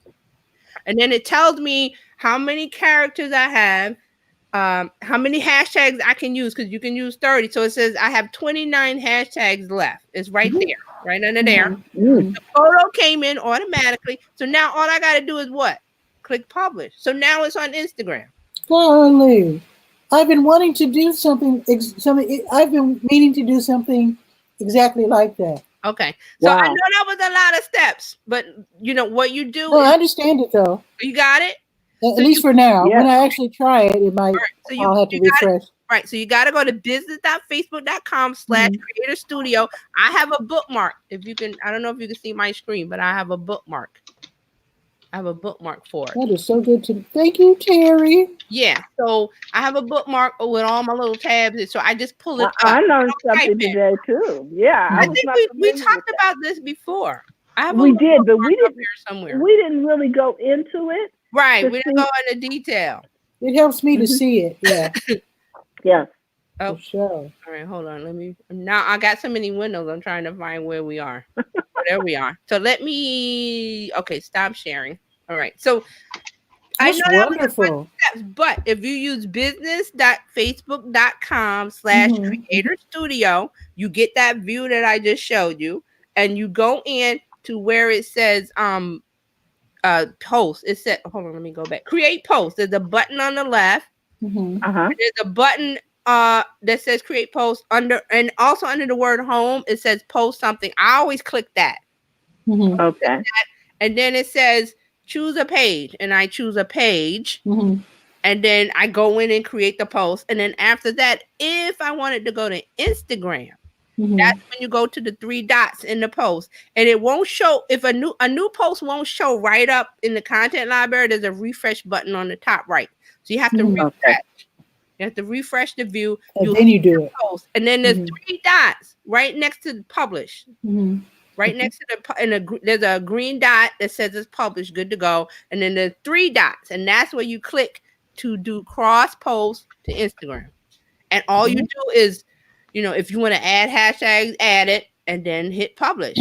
And then it tells me how many characters I have, how many hashtags I can use, because you can use 30. So it says I have 29 hashtags left. It's right there, right under there. The photo came in automatically. So now all I got to do is what? Click publish. So now it's on Instagram. Golly. I've been wanting to do something. I've been meaning to do something exactly like that. Okay. So I know that was a lot of steps, but you know what you do. No, I understand it though. You got it? At least for now. When I actually try it, it might. I'll have to refresh. Right. So you got to go to business.facebook.com/creator studio. I have a bookmark. If you can, I don't know if you can see my screen, but I have a bookmark. I have a bookmark for it. That is so good to. Thank you, Terry. Yeah. So I have a bookmark with all my little tabs. So I just pull it up. I learned something today too. Yeah. I think we talked about this before. We did, but we didn't. Here somewhere. We didn't really go into it. Right. We didn't go into detail. It helps me to see it. Yeah. Yeah. Oh, for sure. All right, hold on. Let me. Now I got so many windows. I'm trying to find where we are. There we are. So let me. Okay, stop sharing. All right. So that's wonderful. But if you use business.facebook.com/creator studio, you get that view that I just showed you, and you go in to where it says post. It said, hold on, let me go back. Create post. There's a button on the left. There's a button that says create post under, and also under the word home, it says post something. I always click that. Okay. And then it says choose a page, and I choose a page. And then I go in and create the post. And then after that, if I wanted to go to Instagram, that's when you go to the 3 dots in the post, and it won't show. If a new post won't show right up in the content library, there's a refresh button on the top right. So you have to refresh. You have to refresh the view. And then you do it. Post. And then there's 3 dots right next to publish. Right next to there's a green dot that says it's published, good to go. And then there's 3 dots, and that's where you click to do cross post to Instagram. And all you do is, if you want to add hashtags, add it, and then hit publish.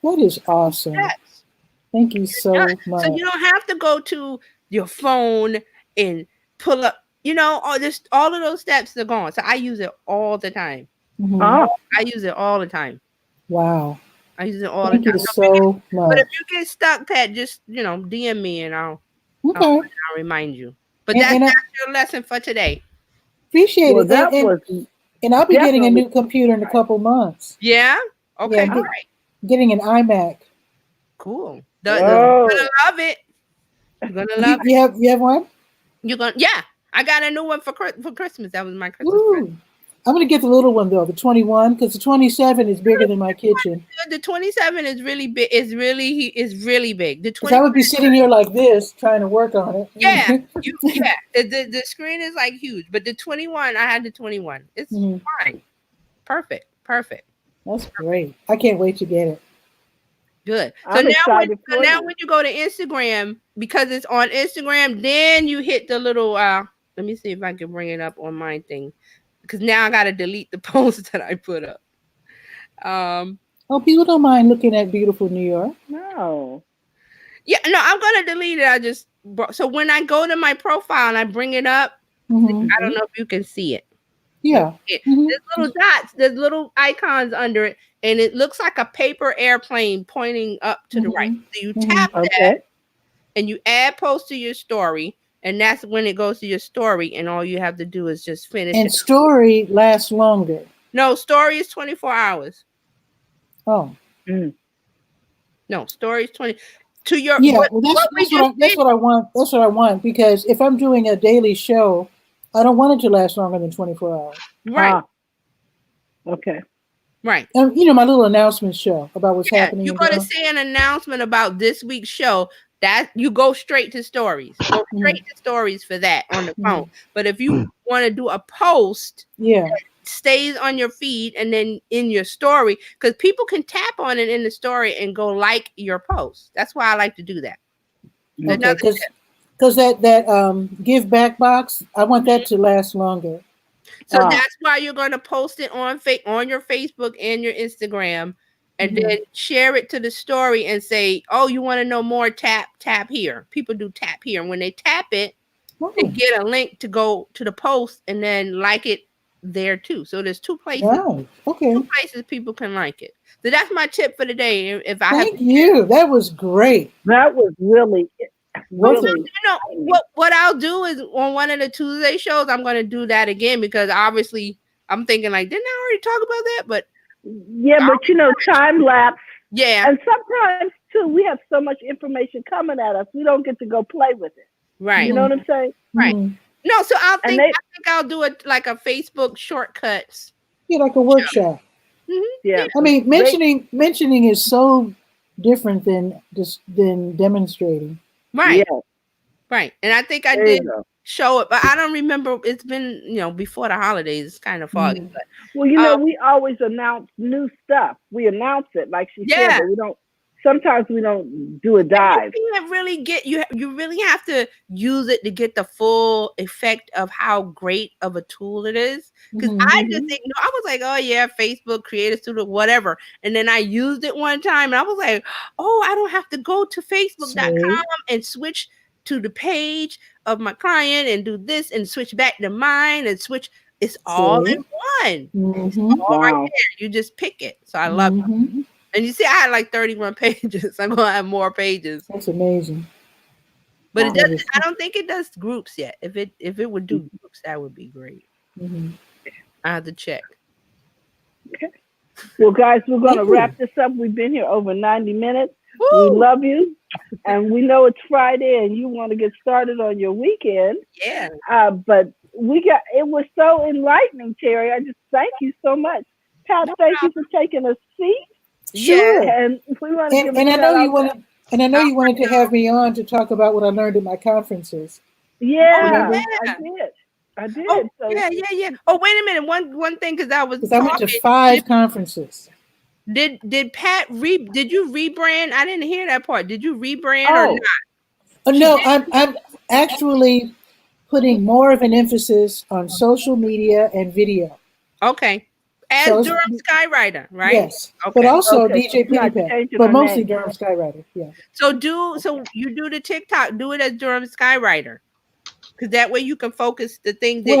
That is awesome. Yes. Thank you so much. So you don't have to go to your phone and pull up, all of those steps are gone. So I use it all the time. I use it all the time. Wow. I use it all the time. Thank you so much. But if you get stuck, Pat, just, DM me and I'll remind you. But that's your lesson for today. Appreciate it. And I'll be getting a new computer in a couple months. Yeah? Okay, all right. Getting an iMac. Cool. You're gonna love it. You're gonna love it. You have one? Yeah. I got a new one for Christmas. That was my Christmas present. I'm gonna get the little one though, the 21, because the 27 is bigger than my kitchen. The 27 is really big. It's really big. The 20. I would be sitting here like this trying to work on it. Yeah, The screen is like huge, but the 21, I had the 21. It's fine. Perfect. That's great. I can't wait to get it. Good. So now when you go to Instagram, because it's on Instagram, then you hit the little Let me see if I can bring it up on my thing, because now I got to delete the post that I put up. Oh, people don't mind looking at beautiful New York. No. Yeah, no, I'm gonna delete it. So when I go to my profile and I bring it up, Hmm. I don't know if you can see it. Yeah. Hmm. There's little dots, there's little icons under it, and it looks like a paper airplane pointing up to the right. So you tap that Okay. and you add post to your story, and that's when it goes to your story, and all you have to do is just finish And it. story lasts longer. No, story is 24 hours. Oh. Mm. No, story is 20 to your Yeah, what, well, what we just that's did. what I want. That's what I want, because if I'm doing a daily show, I don't want it to last longer than 24 hours. Right, Okay. right. And my little announcement show about what's Yeah, happening you're in gonna town. say an announcement about this week's show. That you go straight to stories. Go straight to stories for that on the phone. But if you want to do a post, Yeah. stays on your feed and then in your story, because people can tap on it in the story and go like your post. That's why I like to do that. Okay, Another tip. because that give back box, I want that to last longer. So that's why you're going to post it on your Facebook and your Instagram, and then share it to the story and say, "Oh, you want to know more? Tap here." People do tap here, and when they tap it, they get a link to go to the post and then like it there too. So there's two places. Wow. Okay. Two places people can like it. So that's my tip for the day. If I Thank you. That was great. That was really, really. What I'll do is on one of the Tuesday shows, I'm going to do that again, because obviously I'm thinking like, didn't I already talk about that? But yeah, but time lapse. Yeah. And sometimes too, we have so much information coming at us, we don't get to go play with it. Right. You know what I'm saying? Right. No, so I think I'll do it like a Facebook shortcuts. Yeah, like a workshop. Yeah. I mean, mentioning is so different than demonstrating. Right. Yeah. Right. And I think I There did show it, but I don't remember. It's been, before the holidays. It's kind of foggy. But, well, we always announce new stuff. We announce it, like she said, but we don't. Sometimes we don't do a dive. You can't really get you really have to use it to get the full effect of how great of a tool it is. Because I just think, I was like, oh yeah, Facebook Creator Studio, whatever. And then I used it one time and I was like, oh, I don't have to go to Facebook.com and switch to the page of my client and do this and switch back to mine and switch. It's all in one. It's all right there. You just pick it. So I love it. And you see, I had like 31 pages. I'm gonna have more pages. That's amazing. But it doesn't. I don't think it does groups yet. If it would do groups, that would be great. I have to check. Okay. Well, guys, we're gonna wrap this up. We've been here over 90 minutes. Woo! We love you, and we know it's Friday, and you want to get started on your weekend. Yeah. But it was so enlightening, Terry. I just thank you so much. Pat, thank you for taking a seat. Sure. Yeah, and we want to and I know you wanted to have me on to talk about what I learned at my conferences. Yeah, I did. Oh, so, yeah. Oh, wait a minute. One thing, because I went to 5 conferences. Did Pat did you rebrand? I didn't hear that part. Did you rebrand or not? No, I'm actually putting more of an emphasis on social media and video. Okay. As Durham Skywriter, right? Yes. Okay. But also DJ Pitty Pat. But mostly Durham Skywriter. Yeah. So you do the TikTok, do it as Durham Skywriter. Because that way you can focus the things that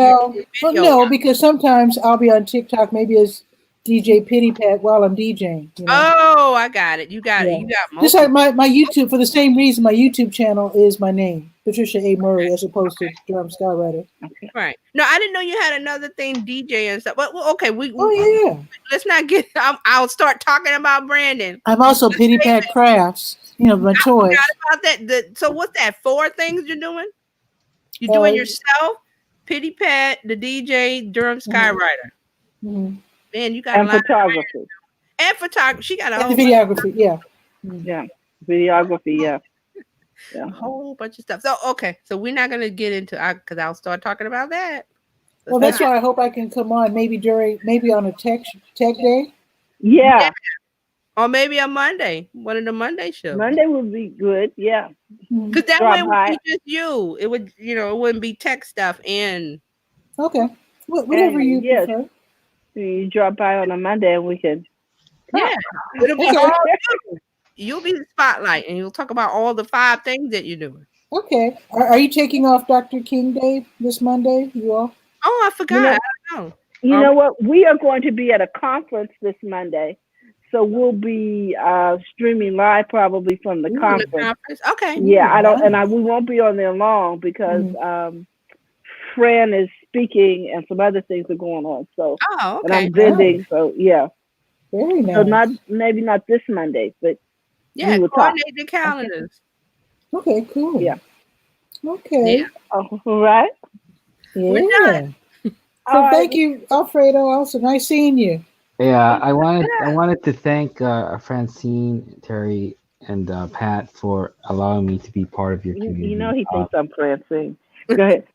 no, because sometimes I'll be on TikTok maybe as DJ Pitty Pat while I'm DJing. Oh, I got it. You got it. You got just like my YouTube, for the same reason my YouTube channel is my name, Patricia A. Murray, as opposed to Durham Skywriter. Right. No, I didn't know you had another thing, DJ and stuff. But okay, let's not get. I'll start talking about Brandon. I'm also Pitty Pat Crafts. My toys. I forgot about that. So what's that? 4 things you're doing? You're doing yourself, Pitty Pat, the DJ, Durham Skywriter. Man, you got a lot photography. And photography. She got a whole videography. Yeah, videography. Yeah. A whole bunch of stuff. So okay, so we're not gonna get into because I'll start talking about that. Well, that's why I hope I can come on maybe on a tech day. Yeah. Or maybe a Monday, one of the Monday shows. Monday would be good. Yeah. Mhm. Because that way Drop it would by. be just you. It would, it wouldn't be tech stuff and Okay. Whatever And you yes, prefer. you drop by on a Monday and we can yeah, talk. it'll be Okay. all you. You'll be the spotlight, and you'll talk about all the 5 things that you're doing. Okay. Are you taking off Dr. King Day this Monday? You all? Oh, I You forgot. know, I don't know. you Are know we what? We are going to be at a conference this Monday, so we'll be streaming live probably from the from the Ooh. conference. conference? Okay. Yeah, Ooh, I don't, and nice. we won't be on there long because Mhm. Fran is speaking and some other things are going on. So, Oh, and okay. I'm Nice. vending. So yeah, Very so not nice. maybe not this Monday, but we Yeah, will talk. coordinate the Okay. calendars. Okay, cool. Yeah. Yeah, Okay. All right. we're done. Yeah. All So right. thank you, Alfredo. Also, nice seeing you. Yeah, I Yeah. wanted to thank Francine, Terry, and Pat for allowing me to be part of your You know community. he thinks I'm Francine. Go ahead.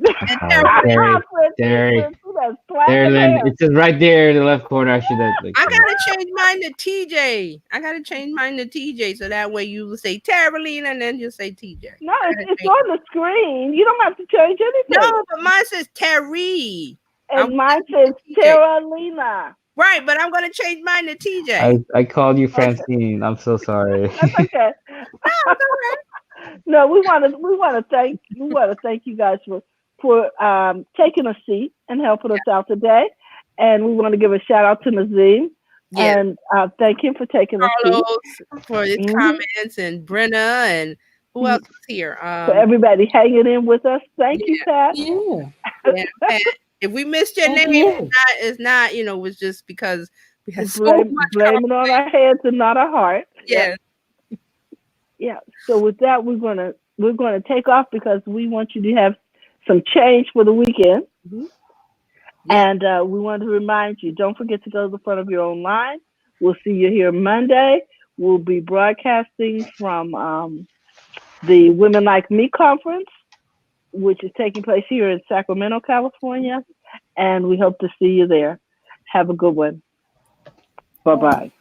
I'm And sorry, Terry, Francine, Terry, Francine has platinum Terry. hair. It's just right there in the left corner. I should have like. I gotta change mine to TJ. I gotta change mine to TJ so that way you will say Terralina and then you say TJ. No, I it's, gotta it's change on the screen. You don't have to change anything. No, but mine says Terry. I And want mine it says to be TJ. Tara Lena. Right, but I'm gonna change mine to TJ. I called you Okay, Francine. I'm so sorry. that's okay. No, we want to thank you guys for taking a seat and helping us out today, and we want to give a shout out to Nazim Yes, and thank him for taking a seat. Carlos for his Hmm. comments and Brenna and who else was here? For everybody hanging in with us, thank you, Yeah, Pat. Yeah. yeah, Pat. If we missed your Thank name, you. it's not, it was just because we had so much Blame it on our heads and not our heart. Yeah, Yeah. yeah. So with that, we're gonna take off because we want you to have some change for the weekend. Mhm. Yeah. And we want to remind you, don't forget to go to the front of your own line. We'll see you here Monday. We'll be broadcasting from the Women Like Me conference, which is taking place here in Sacramento, California. And we hope to see you there. Have a good one. Bye All right. bye.